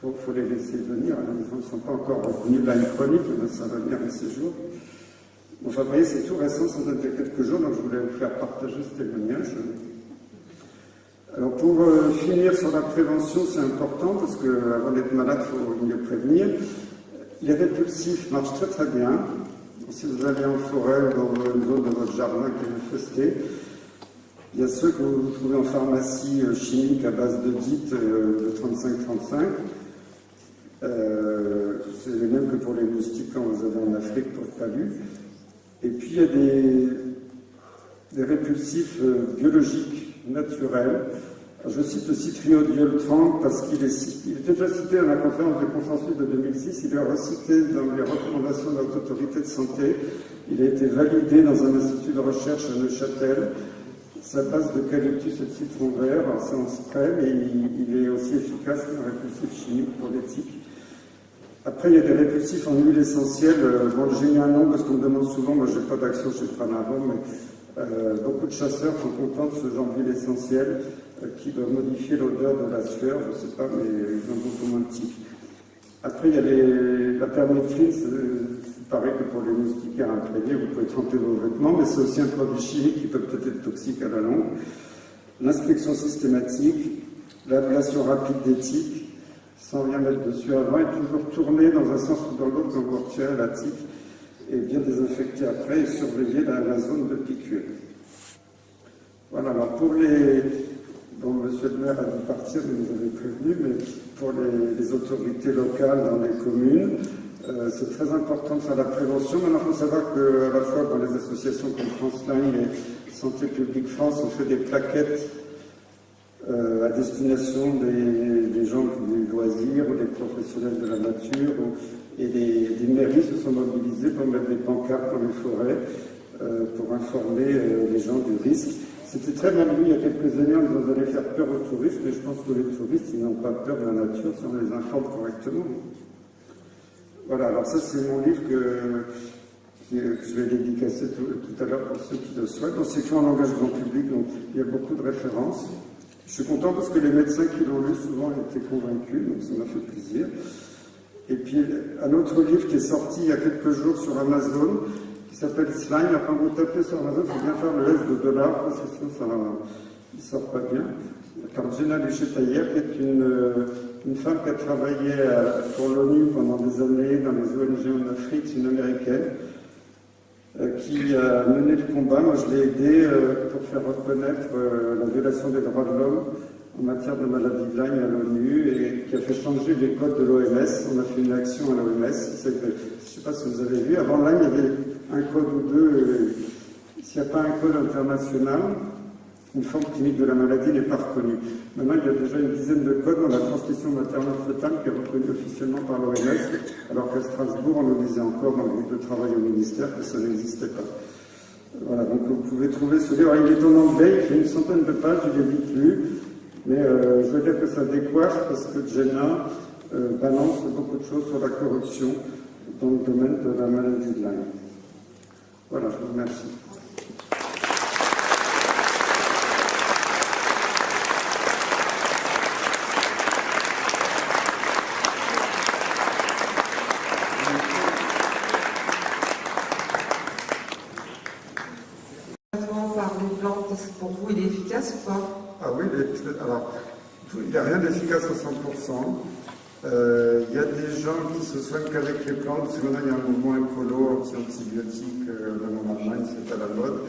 Il faut les laisser venir. Ils ne sont pas encore reconnus de la chronique, mais ça va venir un séjour. Enfin, vous voyez, c'est tout récent, ça date de quelques jours, donc je voulais vous faire partager ce témoignage. Alors, pour finir sur la prévention, c'est important, parce qu'avant d'être malade, il faut mieux prévenir. Les répulsifs marchent très très bien. Si vous allez en forêt ou dans une zone de votre jardin qui est infestée, il y a ceux que vous trouvez en pharmacie chimique à base de DIT de 35-35. C'est les mêmes que pour les moustiques quand vous allez en Afrique pour le palu. Et puis il y a des répulsifs biologiques, naturels. Alors, je cite le citriodiol 30 parce qu'il était déjà cité dans la conférence de consensus de 2006, il est recité dans les recommandations de notre autorité de santé, il a été validé dans un institut de recherche à Neuchâtel. Sa base d'eucalyptus et de citron vert, c'est en spray, mais il est aussi efficace qu'un répulsif chimique pour l'éthique. Après, il y a des répulsifs en huile essentielle. Bon, j'ai mis un nom parce qu'on me demande souvent, moi je n'ai pas d'action chez Pranavon, mais beaucoup de chasseurs sont contents de ce genre d'huile essentielle qui doit modifier l'odeur de la sueur, je ne sais pas, mais ils ont beaucoup moins de tiques. Après, il y a la permétrine, c'est pareil que pour les moustiquaires imprégnés, vous pouvez tremper vos vêtements, mais c'est aussi un produit chimique qui peut peut-être être toxique à la longue. L'inspection systématique, l'ablation rapide des tiques, sans rien mettre dessus avant, et toujours tourner dans un sens ou dans l'autre quand vous retirez la tique, et bien désinfecter après et surveiller la zone de piqûre. Voilà, alors pour les... Bon, monsieur le maire a dû partir, vous nous avez prévenu, mais pour les autorités locales dans les communes, c'est très important de faire la prévention. Maintenant, il faut savoir qu'à la fois dans les associations comme France-Line et Santé publique France, on fait des plaquettes à destination des gens du loisir ou des professionnels de la nature, et des mairies se sont mobilisées pour mettre des pancartes dans les forêts pour informer les gens du risque. C'était très mal vu il y a quelques années en disant vous allez faire peur aux touristes, mais je pense que les touristes, ils n'ont pas peur de la nature si on les informe correctement. Voilà, alors ça c'est mon livre que je vais dédicacer tout à l'heure pour ceux qui le souhaitent. C'est écrit en langage grand public, donc il y a beaucoup de références. Je suis content parce que les médecins qui l'ont lu souvent étaient convaincus, donc ça m'a fait plaisir. Et puis un autre livre qui est sorti il y a quelques jours sur Amazon, qui s'appelle Slime. Quand vous tapez sur Amazon, il faut bien faire le S de dollar, parce que sinon ça ne sort pas bien. Par Jenna Luchetailler, qui est une femme qui a travaillé pour l'ONU pendant des années dans les ONG en Afrique, c'est une américaine, qui a mené le combat. Moi, je l'ai aidé pour faire reconnaître la violation des droits de l'homme en matière de maladie de Lyme à l'ONU, et qui a fait changer les codes de l'OMS. On a fait une action à l'OMS. Je ne sais pas si vous avez vu, avant Lyme, il y avait un code ou deux. S'il n'y a pas un code international, une forme clinique de la maladie n'est pas reconnue. Maintenant, il y a déjà une dizaine de codes dans la transmission maternelle-fœtale qui est reconnue officiellement par l'OMS, alors qu'à Strasbourg, on nous disait encore dans le groupe de travail au ministère que ça n'existait pas. Voilà, donc vous pouvez trouver ce livre. Alors, il est en anglais, il fait une centaine de pages, il est vite lu, mais je veux dire que ça décoiffe parce que Jenna balance beaucoup de choses sur la corruption dans le domaine de la maladie de Lyme. Voilà, je vous remercie. Pour vous, il est efficace ou pas? Ah oui, alors, il n'y a rien d'efficace à 100%. Il y a des gens qui se soignent qu'avec les plantes, parce que maintenant il y a un mouvement écolo, anti-antibiotique, même en Allemagne, c'est à la mode.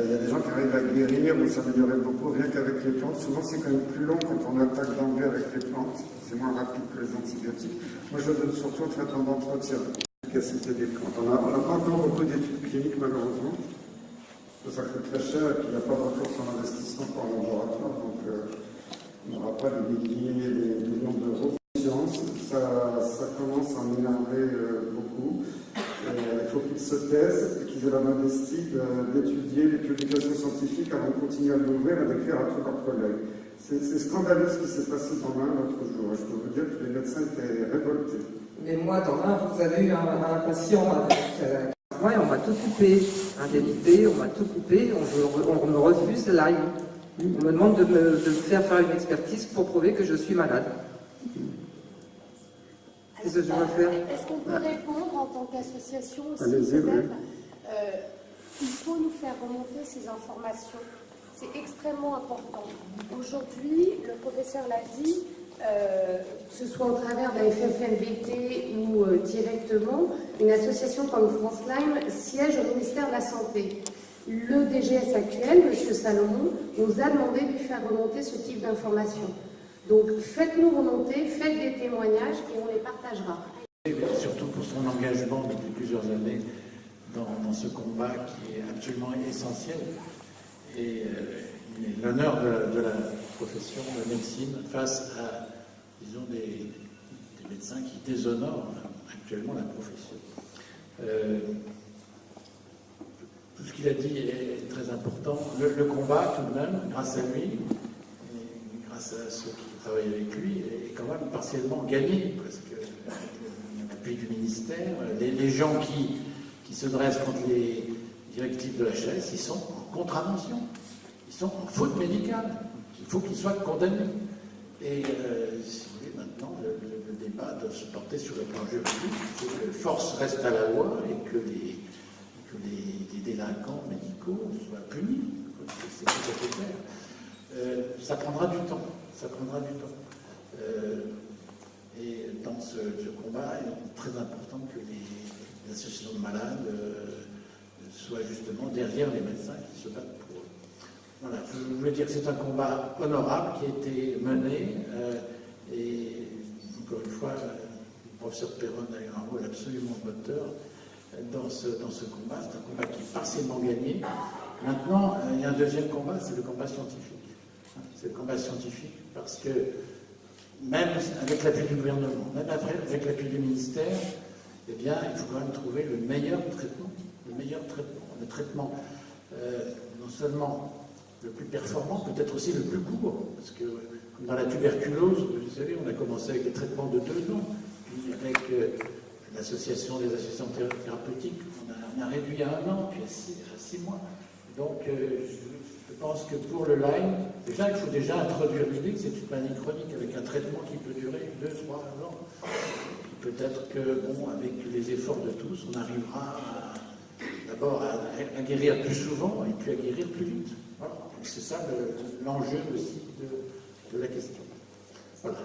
Il y a des gens qui arrivent à guérir ou s'améliorer beaucoup rien qu'avec les plantes. Souvent, c'est quand même plus long quand on attaque d'emblée avec les plantes. C'est moins rapide que les antibiotiques. Moi, je donne surtout un traitement d'entretien, l'efficacité des plantes. On n'a pas encore beaucoup d'études cliniques, malheureusement. Ça coûte très cher et puis il n'y a pas de retour sur investissement pour un laboratoire, donc on n'aura pas des milliers, des millions d'euros. Ça commence à m'énerver beaucoup. Il faut qu'ils se taisent et qu'ils aient la modestie d'étudier les publications scientifiques avant de continuer à l'ouvrir et d'écrire à tous leurs collègues. C'est scandaleux ce qui s'est passé dans l'Ain l'autre jour. Je peux vous dire que les médecins étaient révoltés. Mais moi, dans l'Ain, vous avez eu un patient avec... Ouais, on m'a tout coupé, un délité, on m'a tout coupé, on me refuse Lyme. On me demande de me faire une expertise pour prouver que je suis malade. Qu'est-ce que je dois faire? Est-ce qu'on peut répondre en tant qu'association aussi? Allez-y, oui. Il faut nous faire remonter ces informations. C'est extrêmement important. Aujourd'hui, le professeur l'a dit, que ce soit au travers de la FFNVT ou directement, une association comme France Lyme siège au ministère de la Santé. Le DGS actuel, M. Salomon, nous a demandé de lui faire remonter ce type d'informations. Donc faites-nous remonter, faites des témoignages et on les partagera. Et surtout pour son engagement depuis plusieurs années dans ce combat qui est absolument essentiel. Et il est l'honneur de la profession de médecine face à, disons, des médecins qui déshonorent actuellement la profession. Tout ce qu'il a dit est très important. Le combat, tout de même, grâce à lui, et grâce à ceux qui travaillent avec lui, est quand même partiellement gagné, parce que l'appui du ministère, les gens qui se dressent contre les directives de la HAS, ils sont en contravention. Ils sont en faute médicale. Il faut qu'ils soient condamnés. Et si vous voulez, maintenant, le débat doit se porter sur le plan juridique. Il faut que force reste à la loi et que les délinquants médicaux soient punis. C'est tout à fait clair. Ça prendra du temps. Ça prendra du temps. Et dans ce combat, il est très important que les associations de malades soient justement derrière les médecins qui se battent pour eux. voilà, je voulais dire que c'est un combat honorable qui a été mené et encore une fois, le professeur Perron a eu un rôle absolument moteur dans ce combat. C'est un combat qui est partiellement gagné. Maintenant, il y a un deuxième combat, c'est le combat scientifique. C'est le combat scientifique parce que même avec l'appui du gouvernement, même avec l'appui du ministère, eh bien, il faut quand même trouver le meilleur traitement. Le traitement non seulement le plus performant, peut-être aussi le plus court, parce que comme dans la tuberculose, vous savez, on a commencé avec des traitements de 2 ans, puis avec l'association des associations thérapeutiques, on a réduit à 1 an, puis à 6 mois. Donc, je pense que pour le Lyme, déjà, il faut déjà introduire l'idée que c'est une maladie chronique avec un traitement qui peut durer 2, 3 ans. Peut-être que, bon, avec les efforts de tous, on arrivera d'abord à guérir plus souvent et puis à guérir plus vite. Voilà. C'est ça l'enjeu aussi de la question. Voilà.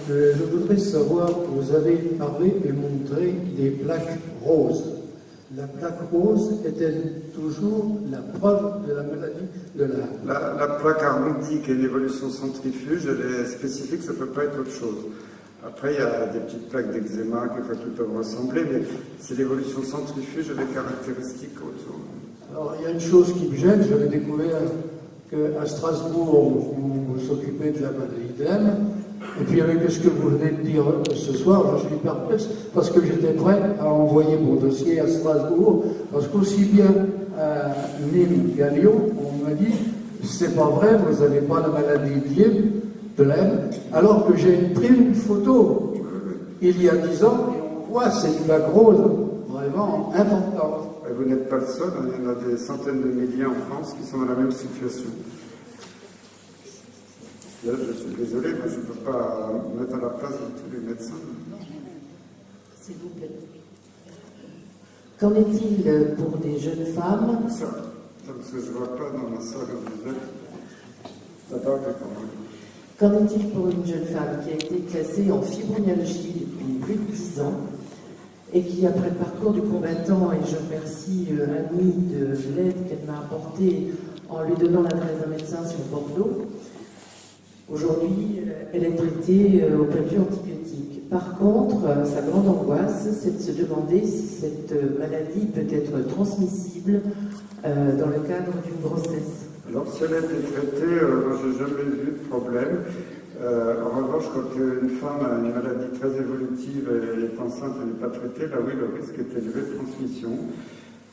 Je voudrais savoir, vous avez parlé et montré des plaques roses. La plaque rose est-elle toujours la preuve de la maladie de Lyme? La plaque arrondie qui est une évolution centrifuge, elle est spécifique, ça ne peut pas être autre chose. Après, il y a des petites plaques d'eczéma qui peuvent ressembler, mais c'est l'évolution centrifuge avec caractéristiques autour. Alors, il y a une chose qui me gêne, j'avais découvert qu'à Strasbourg, vous vous occupez de la maladie de Lyme, et puis avec ce que vous venez de dire ce soir, je suis perplexe, parce que j'étais prêt à envoyer mon dossier à Strasbourg, parce qu'aussi bien à Nîmes qu'à Lyon, on m'a dit, c'est pas vrai, vous n'avez pas la maladie de Lyme, alors que j'ai pris une photo il y a 10 ans, et on voit, c'est une plaque rose vraiment importante. Et vous n'êtes pas le seul, il y en a des centaines de milliers en France qui sont dans la même situation. Là, je suis désolé, mais je ne peux pas mettre à la place de tous les médecins. S'il vous plaît. Qu'en est-il pour des jeunes femmes? Ça, parce que je ne vois pas dans la salle où vous êtes. D'abord, Qu'en est-il pour une jeune femme qui a été classée en fibromyalgie depuis plus de 10 ans et qui, après le parcours du combattant, et je remercie Annie de l'aide qu'elle m'a apportée en lui donnant l'adresse d'un médecin sur Bordeaux, aujourd'hui, elle est traitée au prévu antibiotique. Par contre, sa grande angoisse, c'est de se demander si cette maladie peut être transmissible dans le cadre d'une grossesse. Alors, si elle a été traitée, moi, je n'ai jamais vu de problème. En revanche, quand une femme a une maladie très évolutive et est enceinte et n'est pas traitée, là oui, le risque est élevé de transmission.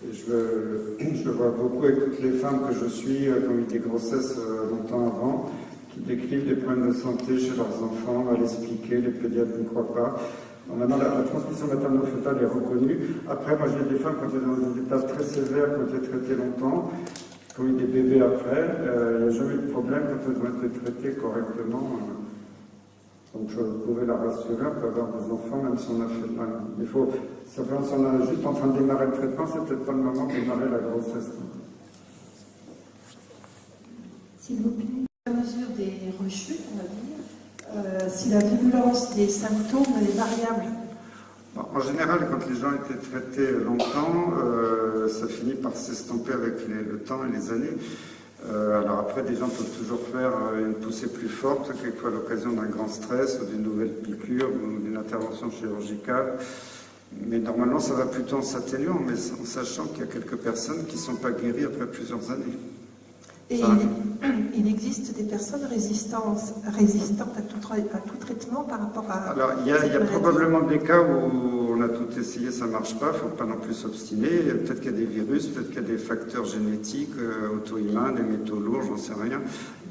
Et je le vois beaucoup avec toutes les femmes que je suis, qui ont eu des grossesses longtemps avant, qui décrivent des problèmes de santé chez leurs enfants, à l'expliquer, les pédiatres n'y croient pas. Donc maintenant, la transmission materno-fœtale est reconnue. Après, moi, j'ai des femmes qui ont été dans des états très sévères, qui ont été traitées longtemps, qui ont eu des bébés après. Il n'y a jamais eu de problème quand elles ont été traitées correctement. Donc, je pouvais la rassurer, on peut avoir des enfants, même si on a fait mal. Il faut, si on est juste en train de démarrer le traitement, c'est peut-être pas le moment de démarrer la grossesse. S'il vous plaît, à mesure des rechutes, on va dire, si la virulence des symptômes est variable. Bon, en général, quand les gens étaient traités longtemps, ça finit par s'estomper avec le temps et les années. Alors après, des gens peuvent toujours faire une poussée plus forte, quelquefois à l'occasion d'un grand stress ou d'une nouvelle piqûre ou d'une intervention chirurgicale. Mais normalement, ça va plutôt en s'atténuant, mais en sachant qu'il y a quelques personnes qui ne sont pas guéries après plusieurs années. Et il existe des personnes résistantes à tout traitement par rapport à... Alors, il y a probablement des cas où on a tout essayé, ça ne marche pas, il ne faut pas non plus s'obstiner. Peut-être qu'il y a des virus, peut-être qu'il y a des facteurs génétiques, auto-immuns, des métaux lourds, j'en sais rien.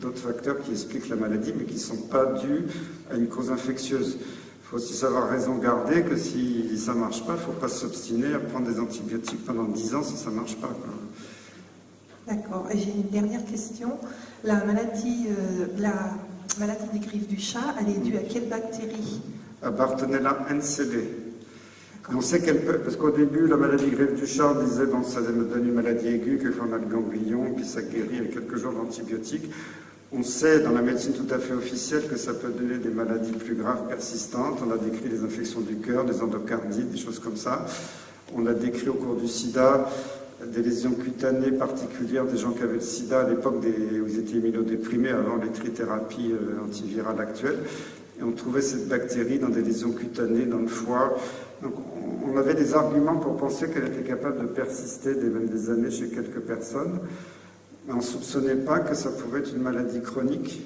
D'autres facteurs qui expliquent la maladie, mais qui ne sont pas dus à une cause infectieuse. Il faut aussi savoir raison garder que si ça ne marche pas, il ne faut pas s'obstiner à prendre des antibiotiques pendant 10 ans si ça ne marche pas. D'accord. Et j'ai une dernière question. La maladie des griffes du chat, elle est due à quelle bactérie? À Bartonella ncd. On sait qu'elle peut, parce qu'au début, la maladie griffe du chat, on disait, bon, ça me donne une maladie aiguë, quelquefois on a le ganglion, puis ça guérit avec quelques jours d'antibiotiques. On sait dans la médecine tout à fait officielle que ça peut donner des maladies plus graves, persistantes. On a décrit des infections du cœur, des endocardites, des choses comme ça. On a décrit au cours du sida des lésions cutanées particulières des gens qui avaient le sida à l'époque où ils étaient immunodéprimés avant les trithérapies antivirales actuelles. Et on trouvait cette bactérie dans des lésions cutanées, dans le foie. Donc on avait des arguments pour penser qu'elle était capable de persister même des années chez quelques personnes. Mais on ne soupçonnait pas que ça pouvait être une maladie chronique.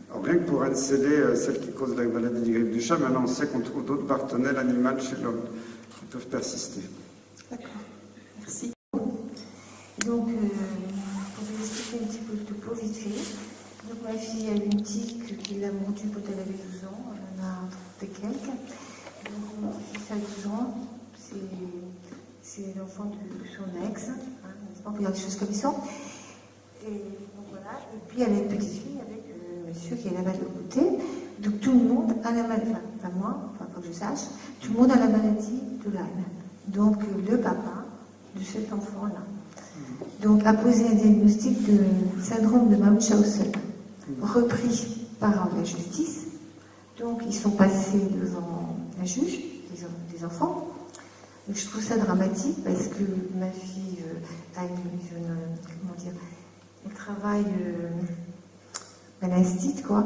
Alors, rien que pour NCD, celle qui cause la maladie du griffe du chat, maintenant on sait qu'on trouve d'autres partenaires animaux chez l'homme qui peuvent persister. D'accord, merci. Donc, pour vous expliquer un petit peu le topo vite fait. Donc, ma fille a eu une tique qui l'a mordue quand elle avait 12 ans, elle en a 30 et quelques. Donc, mon fils a 12 ans, c'est l'enfant de son ex, n'est-ce pas, on peut dire des choses comme ça. Et donc voilà, et puis elle a une petite fille avec monsieur qui est là-bas de l'autre côté. Donc tout le monde a la maladie, enfin pas moi, enfin pas que je sache, tout le monde a la maladie de Lyme. Donc le papa de cet enfant-là. Donc a posé un diagnostic de syndrome de Munchausen, repris par la justice. Donc ils sont passés devant un juge, des enfants. Donc, je trouve ça dramatique parce que ma fille a comment dire, elle travaille à l'instit, quoi.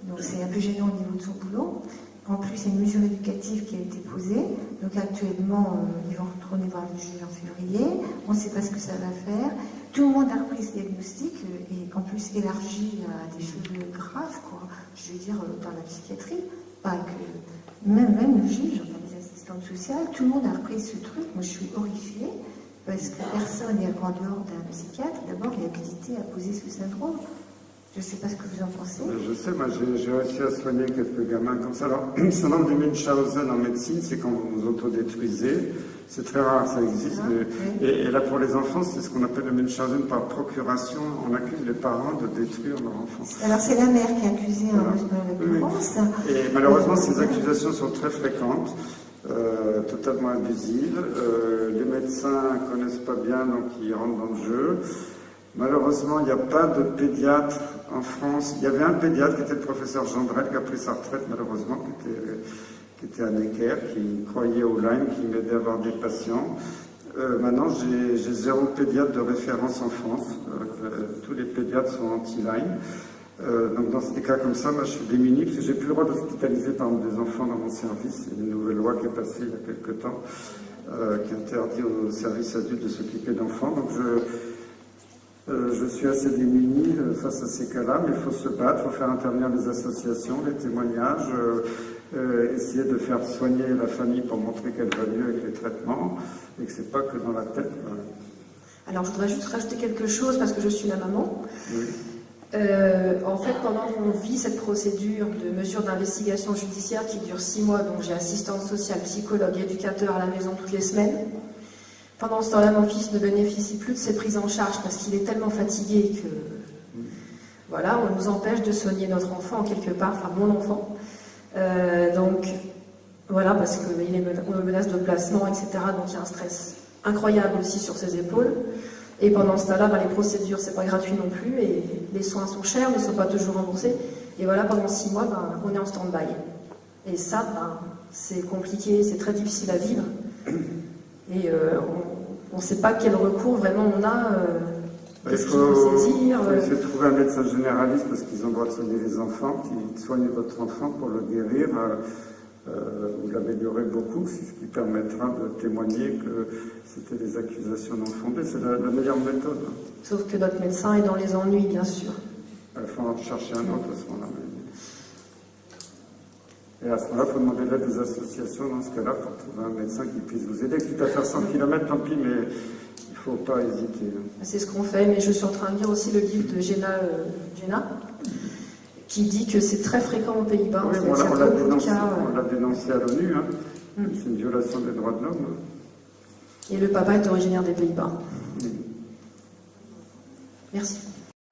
Donc c'est un peu gênant au niveau de son boulot. En plus, il y a une mesure éducative qui a été posée. Donc actuellement, ils vont retourner voir le juge en février. On ne sait pas ce que ça va faire. Tout le monde a repris ce diagnostic et en plus élargi à des choses graves, quoi. Je veux dire, dans la psychiatrie. Pas que... Même le juge, enfin les assistantes sociales, tout le monde a repris ce truc. Moi, je suis horrifiée parce que personne n'est en dehors d'un psychiatre. D'abord, il est habilité à poser ce syndrome. Je ne sais pas ce que vous en pensez. Je sais, moi j'ai réussi à soigner quelques gamins comme ça. Alors, le syndrome du Munchausen en médecine, c'est quand vous vous autodétruisez. C'est très rare, ça existe. Oui. Et là, pour les enfants, c'est ce qu'on appelle le Munchausen par procuration. On accuse les parents de détruire leur enfant. Alors, c'est la mère qui est accusée en l'occurrence. Et malheureusement, ces accusations sont très fréquentes. Totalement abusives. Les médecins ne connaissent pas bien, donc ils rentrent dans le jeu. Malheureusement, il n'y a pas de pédiatre en France. Il y avait un pédiatre qui était le professeur Gendrel, qui a pris sa retraite malheureusement, qui était à Necker, qui croyait au Lyme, qui m'aidait à avoir des patients. Maintenant, j'ai 0 pédiatre de référence en France. Tous les pédiatres sont anti-Lyme. Donc dans des cas comme ça, moi je suis démuni, parce que j'ai plus le droit d'hospitaliser par exemple des enfants dans mon service. Il y a une nouvelle loi qui est passée il y a quelque temps, qui interdit aux services adultes de s'occuper d'enfants. Donc je suis assez démuni face à ces cas-là, mais il faut se battre, il faut faire intervenir les associations, les témoignages, essayer de faire soigner la famille pour montrer qu'elle va mieux avec les traitements, et que c'est pas que dans la tête. Alors je voudrais juste rajouter quelque chose, parce que je suis la maman. Oui. En fait, pendant qu'on vit cette procédure de mesure d'investigation judiciaire qui dure 6 mois, donc j'ai assistante sociale, psychologue, éducateur à la maison toutes les semaines, pendant ce temps-là, mon fils ne bénéficie plus de ses prises en charge parce qu'il est tellement fatigué que, voilà, on nous empêche de soigner notre enfant quelque part, enfin mon enfant. Donc, voilà, parce qu'on me menace de placement, etc. Donc il y a un stress incroyable aussi sur ses épaules. Et pendant ce temps-là, les procédures, c'est pas gratuit non plus, et les soins sont chers, ne sont pas toujours remboursés. Et voilà, pendant 6 mois, on est en stand-by. Et ça, c'est compliqué, c'est très difficile à vivre. Et on ne sait pas quel recours vraiment on a, qu'est-ce qu'il faut saisir. Il faut essayer de trouver un médecin généraliste parce qu'ils ont le droit de soigner les enfants, qui soigne votre enfant pour le guérir ou l'améliorer beaucoup, ce qui permettra de témoigner que c'était des accusations non fondées. C'est la meilleure méthode. Sauf que notre médecin est dans les ennuis, bien sûr. Il faut en chercher un autre à ce moment-là. Et à ce moment-là, il faut demander l'aide des associations dans ce cas-là pour trouver un médecin qui puisse vous aider. Quitte à faire 100 km, tant pis, mais il ne faut pas hésiter. C'est ce qu'on fait, mais je suis en train de lire aussi le livre de Jenna, qui dit que c'est très fréquent aux Pays-Bas. Oui, en fait, on l'a dénoncé à l'ONU. Hein. C'est une violation des droits de l'homme. Et le papa est originaire des Pays-Bas. Merci.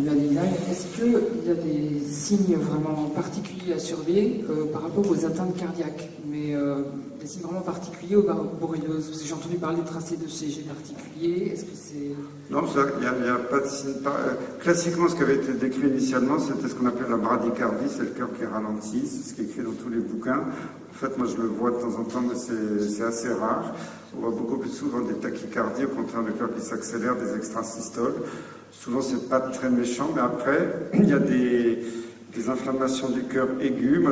maladie de Lyme, est-ce qu'il y a des signes vraiment particuliers à surveiller par rapport aux atteintes cardiaques, mais des signes vraiment particuliers aux borrélioses? Parce que j'ai entendu parler de tracés de CG particuliers. Est-ce que c'est... Non, il n'y a pas de signe. Classiquement, ce qui avait été décrit initialement, c'était ce qu'on appelle la bradycardie, c'est le cœur qui ralentit, c'est ce qui est écrit dans tous les bouquins. En fait, moi, je le vois de temps en temps, mais c'est assez rare. On voit beaucoup plus souvent des tachycardies, au contraire, le cœur qui s'accélère, des extrasystoles. Souvent, c'est pas très méchant, mais après, il y a des inflammations du cœur aiguës. Moi,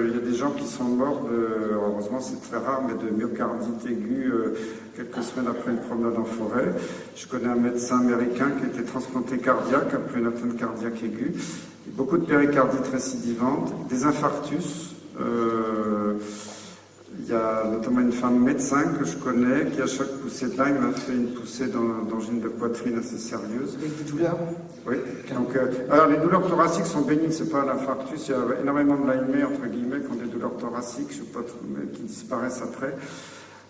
il y a des gens qui sont morts heureusement, c'est très rare, mais de myocardite aiguë quelques semaines après une promenade en forêt. Je connais un médecin américain qui a été transplanté cardiaque après une atteinte cardiaque aiguë. Beaucoup de péricardites récidivantes, des infarctus. Il y a notamment une femme médecin que je connais qui, à chaque poussée de Lyme, a fait une poussée d'angine de poitrine assez sérieuse. Avec des douleurs? Oui. Donc, alors, les douleurs thoraciques sont bénignes, c'est pas un infarctus. Il y a énormément de Lyme, entre guillemets, qui ont des douleurs thoraciques, je sais pas, mais qui disparaissent après.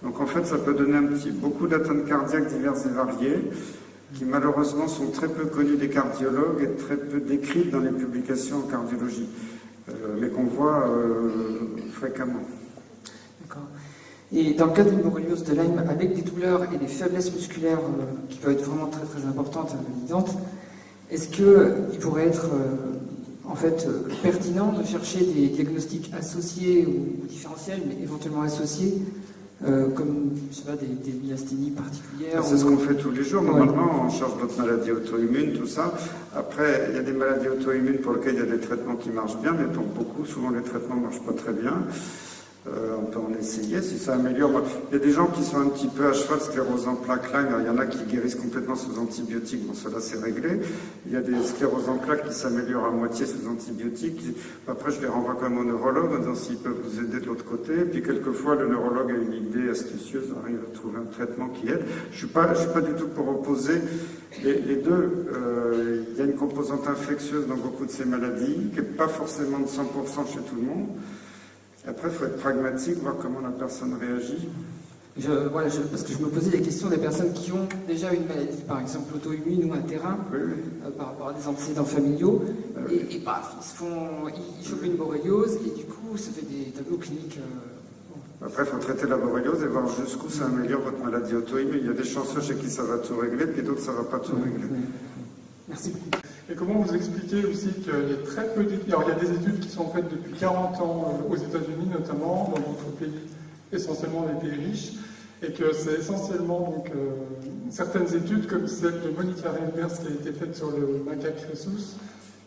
Donc, en fait, ça peut donner beaucoup d'atteintes cardiaques diverses et variées, qui malheureusement sont très peu connues des cardiologues et très peu décrites dans les publications en cardiologie, mais qu'on voit fréquemment. D'accord. Et dans le cas d'une borréliose de Lyme, avec des douleurs et des faiblesses musculaires qui peuvent être vraiment très très importantes, invalidantes, est-ce qu'il pourrait être en fait pertinent de chercher des diagnostics associés ou différentiels, mais éventuellement associés, comme je sais pas, des myasthénies particulières? C'est ce qu'on fait tous les jours. Normalement, on cherche d'autres maladies auto-immunes, tout ça. Après, il y a des maladies auto-immunes pour lesquelles il y a des traitements qui marchent bien, mais pour beaucoup, souvent les traitements ne marchent pas très bien. On peut en essayer si ça améliore. Il y a des gens qui sont un petit peu à cheval, sclérose en plaques Lyme. Il y en a qui guérissent complètement sous antibiotiques. Bon, cela c'est réglé. Il y a des scléroses en plaques qui s'améliorent à moitié sous antibiotiques. Après, je les renvoie quand même au neurologue, en disant s'ils peuvent vous aider de l'autre côté. Puis quelquefois, le neurologue a une idée astucieuse, arrive à trouver un traitement qui aide. Je suis pas du tout pour opposer les deux. Il y a une composante infectieuse dans beaucoup de ces maladies, qui n'est pas forcément de 100% chez tout le monde. Après, il faut être pragmatique, voir comment la personne réagit. Parce que je me posais la question des personnes qui ont déjà une maladie, par exemple auto-immune ou un terrain, par rapport à des antécédents familiaux, et paf, ils chopent une borréliose, et du coup, ça fait des tableaux cliniques. Après, il faut traiter la borréliose et voir jusqu'où ça améliore votre maladie auto-immune. Il y a des chanceux chez qui ça va tout régler, puis d'autres, ça ne va pas tout régler. Merci. Et comment vous expliquez aussi qu'il y a très peu d'études, alors il y a des études qui sont faites depuis 40 ans aux États-Unis notamment, dans d'autres pays, essentiellement les pays riches, et que c'est essentiellement donc, certaines études comme celle de Monica Reimers qui a été faite sur le macaque rhésus,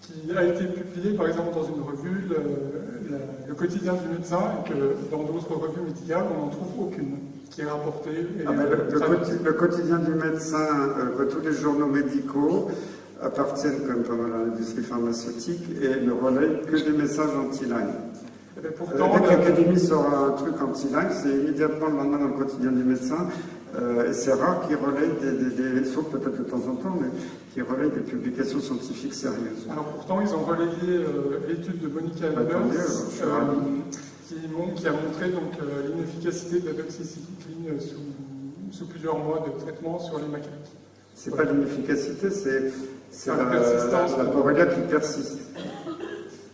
qui a été publiée par exemple dans une revue, le quotidien du médecin, et que dans d'autres revues médicales on n'en trouve aucune qui est rapportée. Le quotidien du médecin, tous les journaux médicaux appartiennent quand même pas mal à l'industrie pharmaceutique et ne relaient que des messages anti-Lyme. Dès que l'Académie sort un truc anti-Lyme, c'est immédiatement le lendemain dans le quotidien du médecin, et c'est rare qu'ils relaient sauf peut-être de temps en temps, mais qu'ils relaient des publications scientifiques sérieuses. Alors pourtant, ils ont relayé l'étude de Monica Reimers, qui a montré donc l'inefficacité de la doxycycline sous plusieurs mois de traitement sur les macaques. C'est pas l'inefficacité, c'est persistance. La borrélia qui persiste.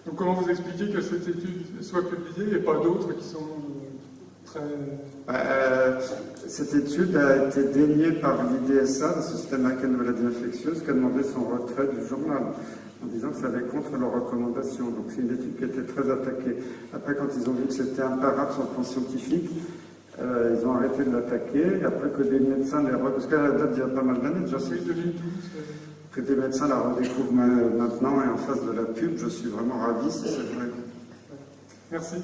Donc comment vous expliquez que cette étude soit publiée et pas d'autres qui sont très... Cette étude a été déniée par l'IDSA, la Société américaine de maladies infectieuses, qui a demandé son retrait du journal, en disant que ça allait contre leurs recommandations. Donc c'est une étude qui a été très attaquée. Après, quand ils ont vu que c'était imparable sur le plan scientifique, ils ont arrêté de l'attaquer, et après que des médecins parce qu'elle date d'il y a pas mal d'années déjà, que des médecins la redécouvrent maintenant et en face de la pub, je suis vraiment ravi si c'est vrai. Merci.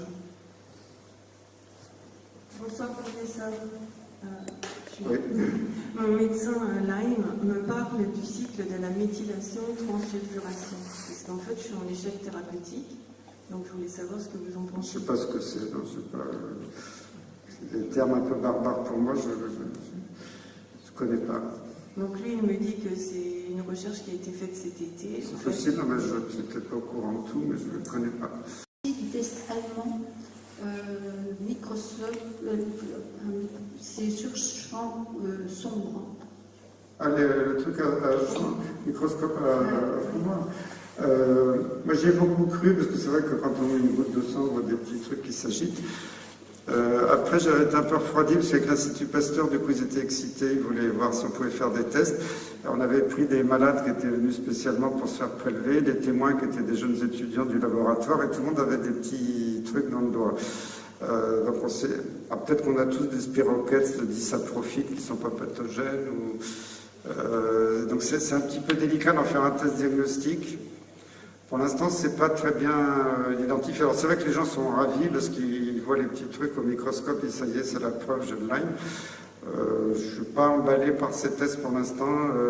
Bonsoir professeur. Oui. Mon médecin Lyme me parle du cycle de la méthylation transsulfuration. Parce qu'en fait, je suis en échec thérapeutique, donc je voulais savoir ce que vous en pensez. Je ne sais pas ce que c'est, non, je sais pas. Des termes un peu barbares pour moi, je ne connais pas. Donc lui, il me dit que c'est une recherche qui a été faite cet été. C'est possible, mais je ne suis peut-être pas au courant de tout, mais je ne le connais pas. Du test allemand, Microsoft, c'est sur champ sombre. Ah, le truc à microscope à froid. Moi j'y ai beaucoup cru, parce que c'est vrai que quand on met une goutte de sang, on voit des petits trucs qui s'agitent. Après, j'avais été un peu refroidi, parce qu'avec l'Institut Pasteur, du coup, ils étaient excités, ils voulaient voir si on pouvait faire des tests. Alors, on avait pris des malades qui étaient venus spécialement pour se faire prélever, des témoins qui étaient des jeunes étudiants du laboratoire, et tout le monde avait des petits trucs dans le doigt. Donc, on sait... peut-être qu'on a tous des spiroquettes de disaprofite qui ne sont pas pathogènes, donc c'est un petit peu délicat d'en faire un test diagnostique. Pour l'instant, c'est pas très bien identifié. Alors, c'est vrai que les gens sont ravis parce qu'ils voient les petits trucs au microscope et ça y est, c'est la preuve, j'ai le Lyme. Je ne suis pas emballé par ces tests pour l'instant.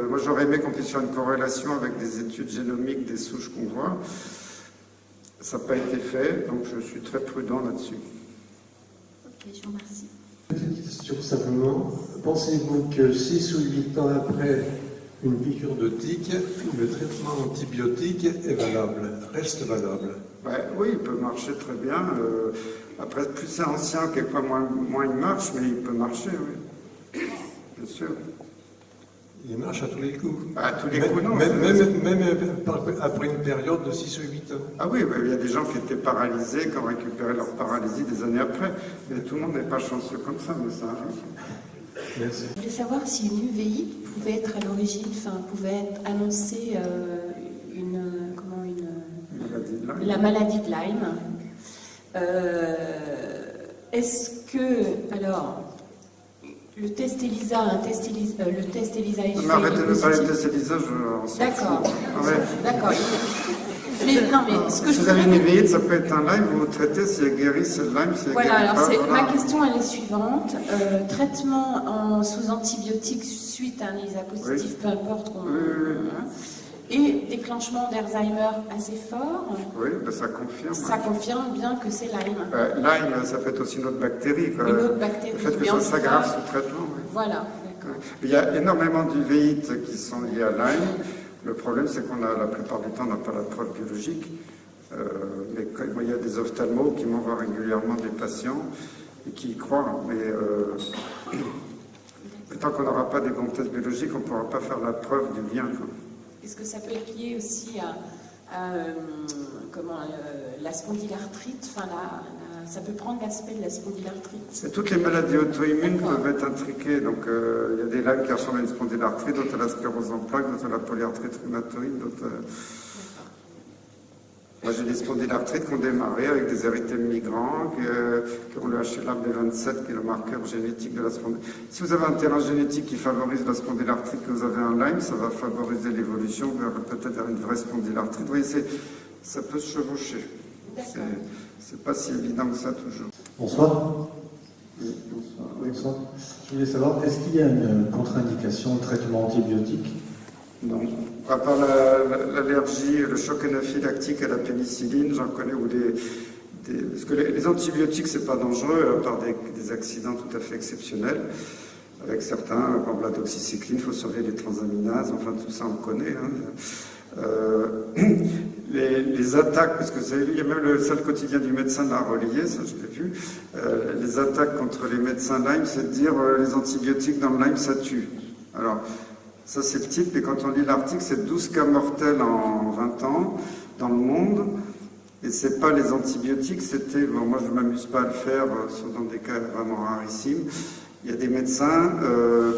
Moi, j'aurais aimé qu'on puisse faire une corrélation avec des études génomiques des souches qu'on voit. Ça n'a pas été fait, donc je suis très prudent là-dessus. Ok, je vous remercie. Petite question simplement. Pensez-vous que 6 ou 8 ans après une piqûre de tique, le traitement antibiotique est valable, reste valable? Oui, il peut marcher très bien. Après, plus c'est ancien, quelquefois moins il marche, mais il peut marcher, oui. Bien sûr. Il marche à tous les coups. À tous les coups, non. Même après une période de 6 ou 8 ans. Ah oui, il y a des gens qui étaient paralysés, qui ont récupéré leur paralysie des années après. Mais tout le monde n'est pas chanceux comme ça, mais ça arrive. Merci. Je voulais savoir si une UVI pouvait être à l'origine, pouvait annoncer la maladie de Lyme. Est-ce que, alors, le test ELISA est fait. Mais arrêtez de parler de test ELISA, je s'en D'accord. fous. D'accord. Mais ce que si vous avez une UVI, ça peut être un Lyme, vous traitez si elle guérit, c'est le Lyme, si elle guérit alors pas. ma question elle est suivante. Traitement sous antibiotiques suite à un ELISA positif, peu importe qu'on... Et déclenchement d'Alzheimer assez fort. Oui, ça confirme. Ça confirme bien que c'est Lyme. Lyme, ça peut être aussi une autre bactérie. Une autre bactérie. Le fait que ça s'aggrave sous traitement. Oui. Voilà, d'accord. Il y a énormément d'uvéites qui sont liées à Lyme. Le problème, c'est qu'on a, la plupart du temps, on n'a pas la preuve biologique. Mais moi, il y a des ophtalmos qui m'envoient régulièrement des patients et qui y croient. Mais tant qu'on n'aura pas des bons tests biologiques, on ne pourra pas faire la preuve du lien. Est-ce que ça peut être lié aussi à la spondylarthrite, ça peut prendre l'aspect de la spondylarthrite? Toutes les maladies auto-immunes peuvent être intriquées. Donc, il y a des Lyme qui ressemblent à une spondylarthrite, d'autres à la sclérose en plaques, d'autres à la polyarthrite rhumatoïde, d'autres... Moi, j'ai des spondylarthrites qui ont démarré avec des érythèmes migrants, qui ont le HLA-B27, qui est le marqueur génétique de la spondylite. Si vous avez un terrain génétique qui favorise la spondylarthrite, que vous avez un Lyme, ça va favoriser l'évolution peut-être vers une vraie spondylarthrite. Vous voyez, ça peut se chevaucher. C'est pas si évident que ça toujours. Bonsoir. Oui, bonsoir. Bonsoir. Je voulais savoir, est-ce qu'il y a une contre-indication au traitement antibiotique? Non. À part l'allergie, le choc anaphylactique à la pénicilline, j'en connais, parce que les antibiotiques, c'est pas dangereux, à part des accidents tout à fait exceptionnels. Avec certains, comme la doxycycline, il faut surveiller les transaminases, enfin tout ça on connaît. Les attaques, parce que vous avez vu, il y a même le salle quotidien du médecin l'a relié, ça je l'ai vu. Les attaques contre les médecins Lyme, c'est de dire les antibiotiques dans le Lyme, ça tue. Alors, ça c'est le titre, et quand on lit l'article, c'est 12 cas mortels en 20 ans dans le monde. Et c'est pas les antibiotiques, c'était, bon, moi je ne m'amuse pas à le faire, sauf dans des cas vraiment rarissimes. Il y a des médecins,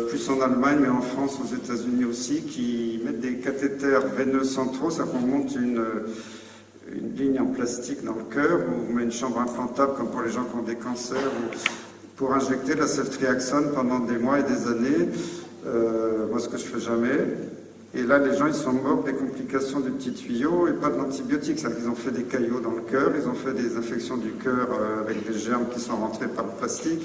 plus en Allemagne, mais en France, aux États-Unis aussi, qui mettent des cathéters veineux centraux, ça qu'on monte une ligne en plastique dans le cœur, ou on met une chambre implantable, comme pour les gens qui ont des cancers, pour injecter la ceftriaxone pendant des mois et des années. Moi, ce que je fais jamais. Et là, les gens, ils sont morts des complications du petit tuyau et pas de l'antibiotique. C'est-à-dire qu'ils ont fait des caillots dans le cœur, ils ont fait des infections du cœur avec des germes qui sont rentrés par le plastique.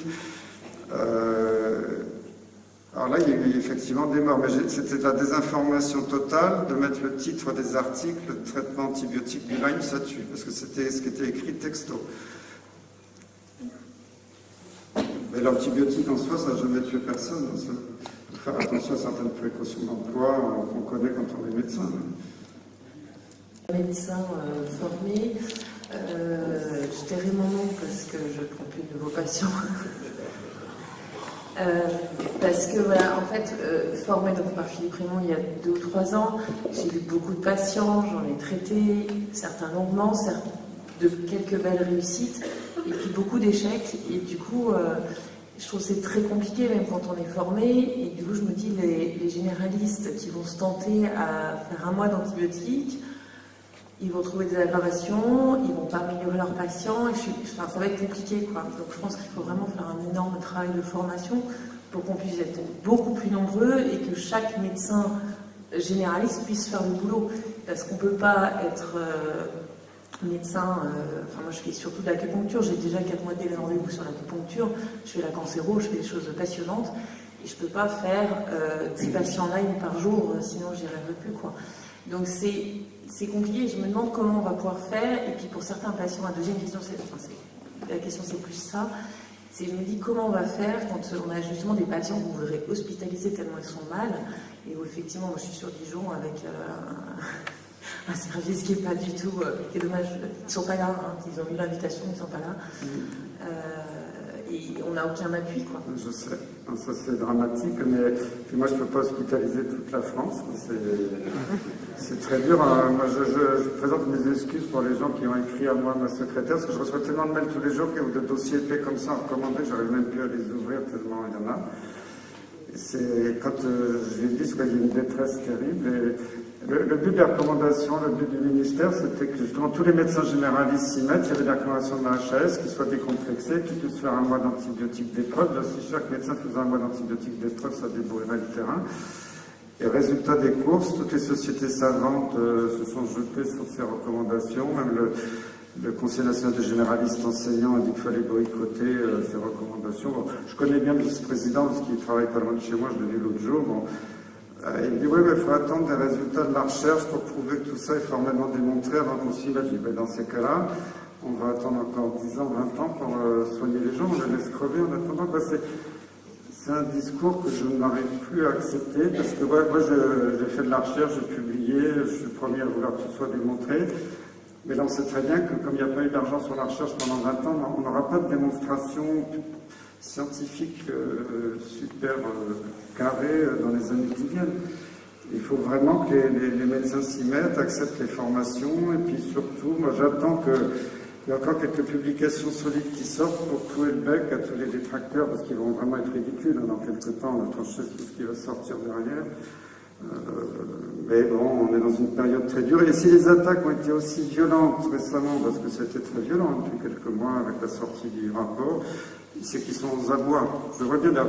Alors là, il y a eu effectivement des morts, mais c'était de la désinformation totale de mettre le titre des articles « Le traitement antibiotique du Lyme, ça tue », parce que c'était ce qui était écrit texto. Mais l'antibiotique en soi, ça n'a jamais tué personne. Il faut faire attention à certaines précautions d'emploi qu'on connaît quand on est médecin. Médecin formé, je tairai mon nom parce que je ne prends plus de nouveaux patients. Parce que voilà, en fait, formée donc par Philippe Raymond il y a 2 ou 3 ans, j'ai vu beaucoup de patients, j'en ai traité, certains longuement, de quelques belles réussites, et puis beaucoup d'échecs. Et du coup, je trouve que c'est très compliqué, même quand on est formé. Et du coup, je me dis, les généralistes qui vont se tenter à faire 1 mois d'antibiotiques, ils vont trouver des aggravations, ils vont pas améliorer leurs patients, et enfin, ça va être compliqué, quoi. Donc je pense qu'il faut vraiment faire un énorme travail de formation pour qu'on puisse être beaucoup plus nombreux et que chaque médecin généraliste puisse faire le boulot. Parce qu'on peut pas être médecin, enfin moi je fais surtout de l'acupuncture, j'ai déjà 4 mois de délai de rendez-vous sur l'acupuncture, je fais la cancéro, je fais des choses passionnantes, et je peux pas faire 10 patients live par jour, sinon j'y rêverais plus, quoi. Donc c'est compliqué, je me demande comment on va pouvoir faire. Et puis pour certains patients, la deuxième question, la question c'est plus ça, c'est je me dis comment on va faire quand on a justement des patients qu'on voudrait hospitaliser tellement ils sont mal, et où effectivement moi je suis sur Dijon avec un service qui est pas du tout, qui est dommage, ils sont pas là, hein, ils ont eu l'invitation, ils sont pas là. Et on n'a aucun appui, quoi. Je sais, ça c'est dramatique, mais puis moi je ne peux pas hospitaliser toute la France, c'est très dur. Moi je présente mes excuses pour les gens qui ont écrit à moi, ma secrétaire, parce que je reçois tellement de mails tous les jours ou de dossiers épais comme ça à recommander, j'arrive même plus à les ouvrir tellement il y en a. C'est quand je lui dis qu'il y a une détresse terrible. Et le but des recommandations, le but du ministère, c'était que justement tous les médecins généralistes s'y mettent. Il y avait des recommandations de la HAS qui soient décomplexées, qui puissent faire 1 mois d'antibiotiques d'épreuve. Là, si chaque médecin faisait 1 mois d'antibiotiques d'épreuve, ça débrouillerait le terrain. Et résultat des courses, toutes les sociétés savantes se sont jetées sur ces recommandations. Même le Conseil national des généralistes enseignants a dit qu'il fallait boycotter ces recommandations. Bon, je connais bien le vice-président parce qu'il travaille pas loin de chez moi, je l'ai vu l'autre jour. Bon, il me dit oui, mais il faut attendre des résultats de la recherche pour prouver que tout ça est formellement démontré avant qu'on s'y mette. Je dis, ben, dans ces cas-là, on va attendre encore 10 ans, 20 ans pour soigner les gens, on les laisse crever en attendant. C'est un discours que je n'arrive plus à accepter parce que moi j'ai fait de la recherche, j'ai publié, je suis le premier à vouloir que tout soit démontré. Mais là, on sait très bien que comme il n'y a pas eu d'argent sur la recherche pendant 20 ans, on n'aura pas de démonstration scientifique super carrée dans les années qui viennent. Il faut vraiment que les médecins s'y mettent, acceptent les formations, et puis surtout, moi j'attends qu'il y ait encore quelques publications solides qui sortent pour clouer le bec à tous les détracteurs, parce qu'ils vont vraiment être ridicules. Dans quelques temps, on a tranché tout ce qui va sortir derrière. Mais bon, on est dans une période très dure. Et si les attaques ont été aussi violentes récemment, parce que c'était très violent depuis quelques mois avec la sortie du rapport, c'est qu'ils sont aux abois. Je vois bien là,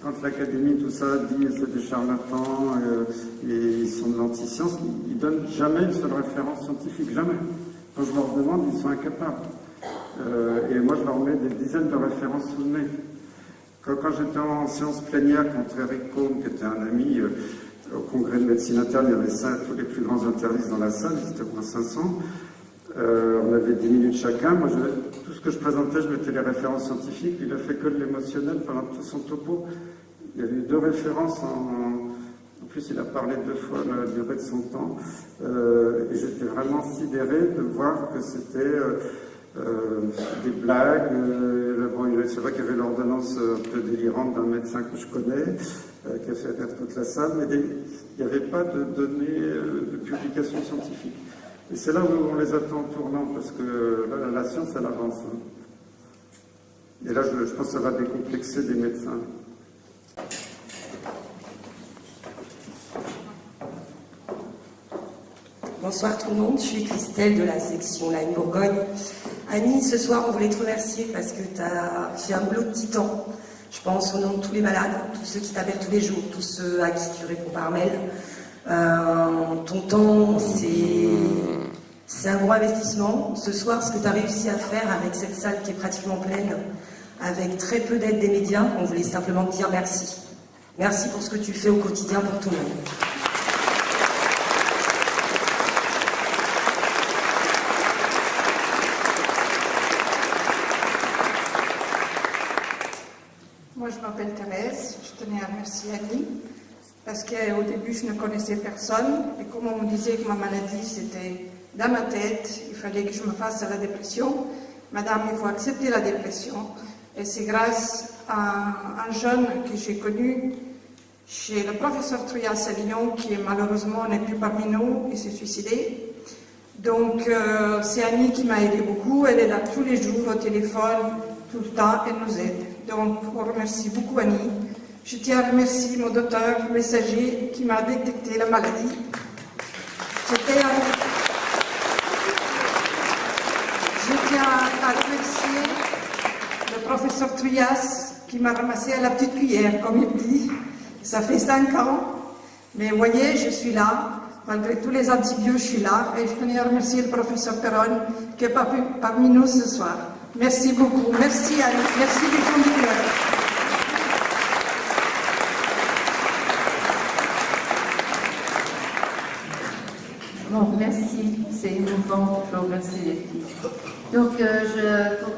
quand l'académie, tout ça, dit c'est des charlatans et ils sont de l'anti-science, ils ne donnent jamais une seule référence scientifique, jamais. Quand je leur demande, ils sont incapables. Et moi, je leur mets des dizaines de références sous le nez. Quand j'étais en séance plénière contre Eric Combe, qui était un ami, au congrès de médecine interne, il y avait tous les plus grands internistes dans la salle, c'était au moins 500. On avait 10 minutes chacun. Moi, tout ce que je présentais, je mettais les références scientifiques. Il a fait que de l'émotionnel pendant tout son topo. Il y a eu 2 références en plus, il a parlé 2 fois la durée de son temps. Et j'étais vraiment sidéré de voir que c'était des blagues. Bon, c'est vrai qu'il y avait l'ordonnance un peu délirante d'un médecin que je connais, qui a fait perdre toute la salle, mais il n'y avait pas de données de publications scientifiques. Et c'est là où on les attend en tournant, parce que là, la science, elle avance. Et là, je pense que ça va décomplexer des médecins. Bonsoir tout le monde, je suis Christelle de la section Lyme Bourgogne. Annie, ce soir, on voulait te remercier parce que tu as fait un boulot de titan. Je pense au nom de tous les malades, tous ceux qui t'appellent tous les jours, tous ceux à qui tu réponds par mail. Ton temps, c'est un gros investissement. Ce soir, ce que tu as réussi à faire avec cette salle qui est pratiquement pleine, avec très peu d'aide des médias, on voulait simplement te dire merci. Merci pour ce que tu fais au quotidien pour tout le monde. Moi, je m'appelle Thérèse, je tenais à remercier Annie, parce qu'au début, je ne connaissais personne, et comme on me disait que ma maladie, c'était dans ma tête, il fallait que je me fasse à la dépression. Madame, il faut accepter la dépression, Et c'est grâce à un jeune que j'ai connu chez le professeur Trouillas à Lyon, qui malheureusement n'est plus parmi nous, il s'est suicidé. Donc c'est Annie qui m'a aidé beaucoup, elle est là tous les jours au téléphone, tout le temps, elle nous aide. Donc on remercie beaucoup Annie. Je tiens à remercier mon docteur messager qui m'a détecté la maladie. Je tiens à remercier le professeur Trouillas qui m'a ramassé à la petite cuillère, comme il dit. Ça fait 5 ans, mais vous voyez, je suis là. Malgré tous les antibiotiques, je suis là. Et je tenais à remercier le professeur Perron qui est parmi nous ce soir. Merci beaucoup. Merci à nous. Merci du fond du cœur. Bon, merci. C'est émouvant. Je vous remercie les filles. Donc, pour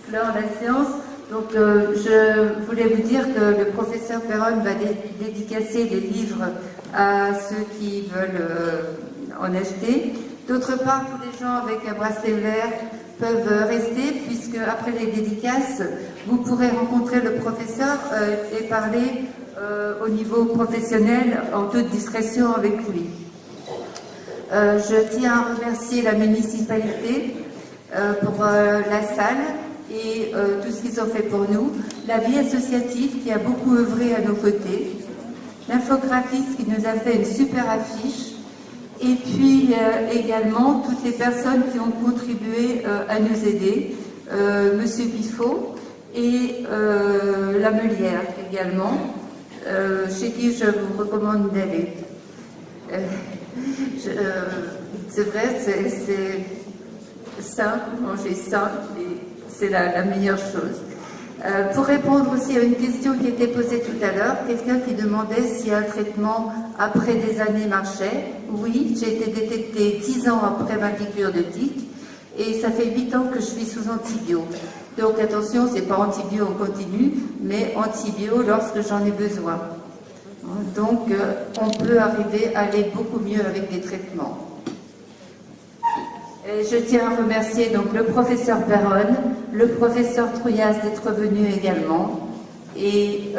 clore la séance, donc, je voulais vous dire que le professeur Perron va dédicacer les livres à ceux qui veulent en acheter. D'autre part, tous les gens avec un bracelet vert peuvent rester, puisque après les dédicaces, vous pourrez rencontrer le professeur et parler au niveau professionnel en toute discrétion avec lui. Je tiens à remercier la municipalité pour la salle et tout ce qu'ils ont fait pour nous, la vie associative qui a beaucoup œuvré à nos côtés, l'infographiste qui nous a fait une super affiche, et puis également toutes les personnes qui ont contribué à nous aider, Monsieur Biffaut et la Meulière également, chez qui je vous recommande d'aller. C'est vrai, c'est simple, manger sain, c'est la meilleure chose. Pour répondre aussi à une question qui était posée tout à l'heure, quelqu'un qui demandait si un traitement après des années marchait. Oui, j'ai été détectée 10 ans après ma piqûre de tique et ça fait 8 ans que je suis sous antibio. Donc attention, c'est pas antibio en continu, mais antibio lorsque j'en ai besoin. Donc on peut arriver à aller beaucoup mieux avec des traitements. Et je tiens à remercier donc le professeur Perron, le professeur Trouillas d'être venu également, et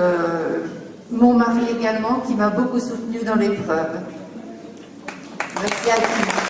mon mari également qui m'a beaucoup soutenu dans l'épreuve. Merci à tous.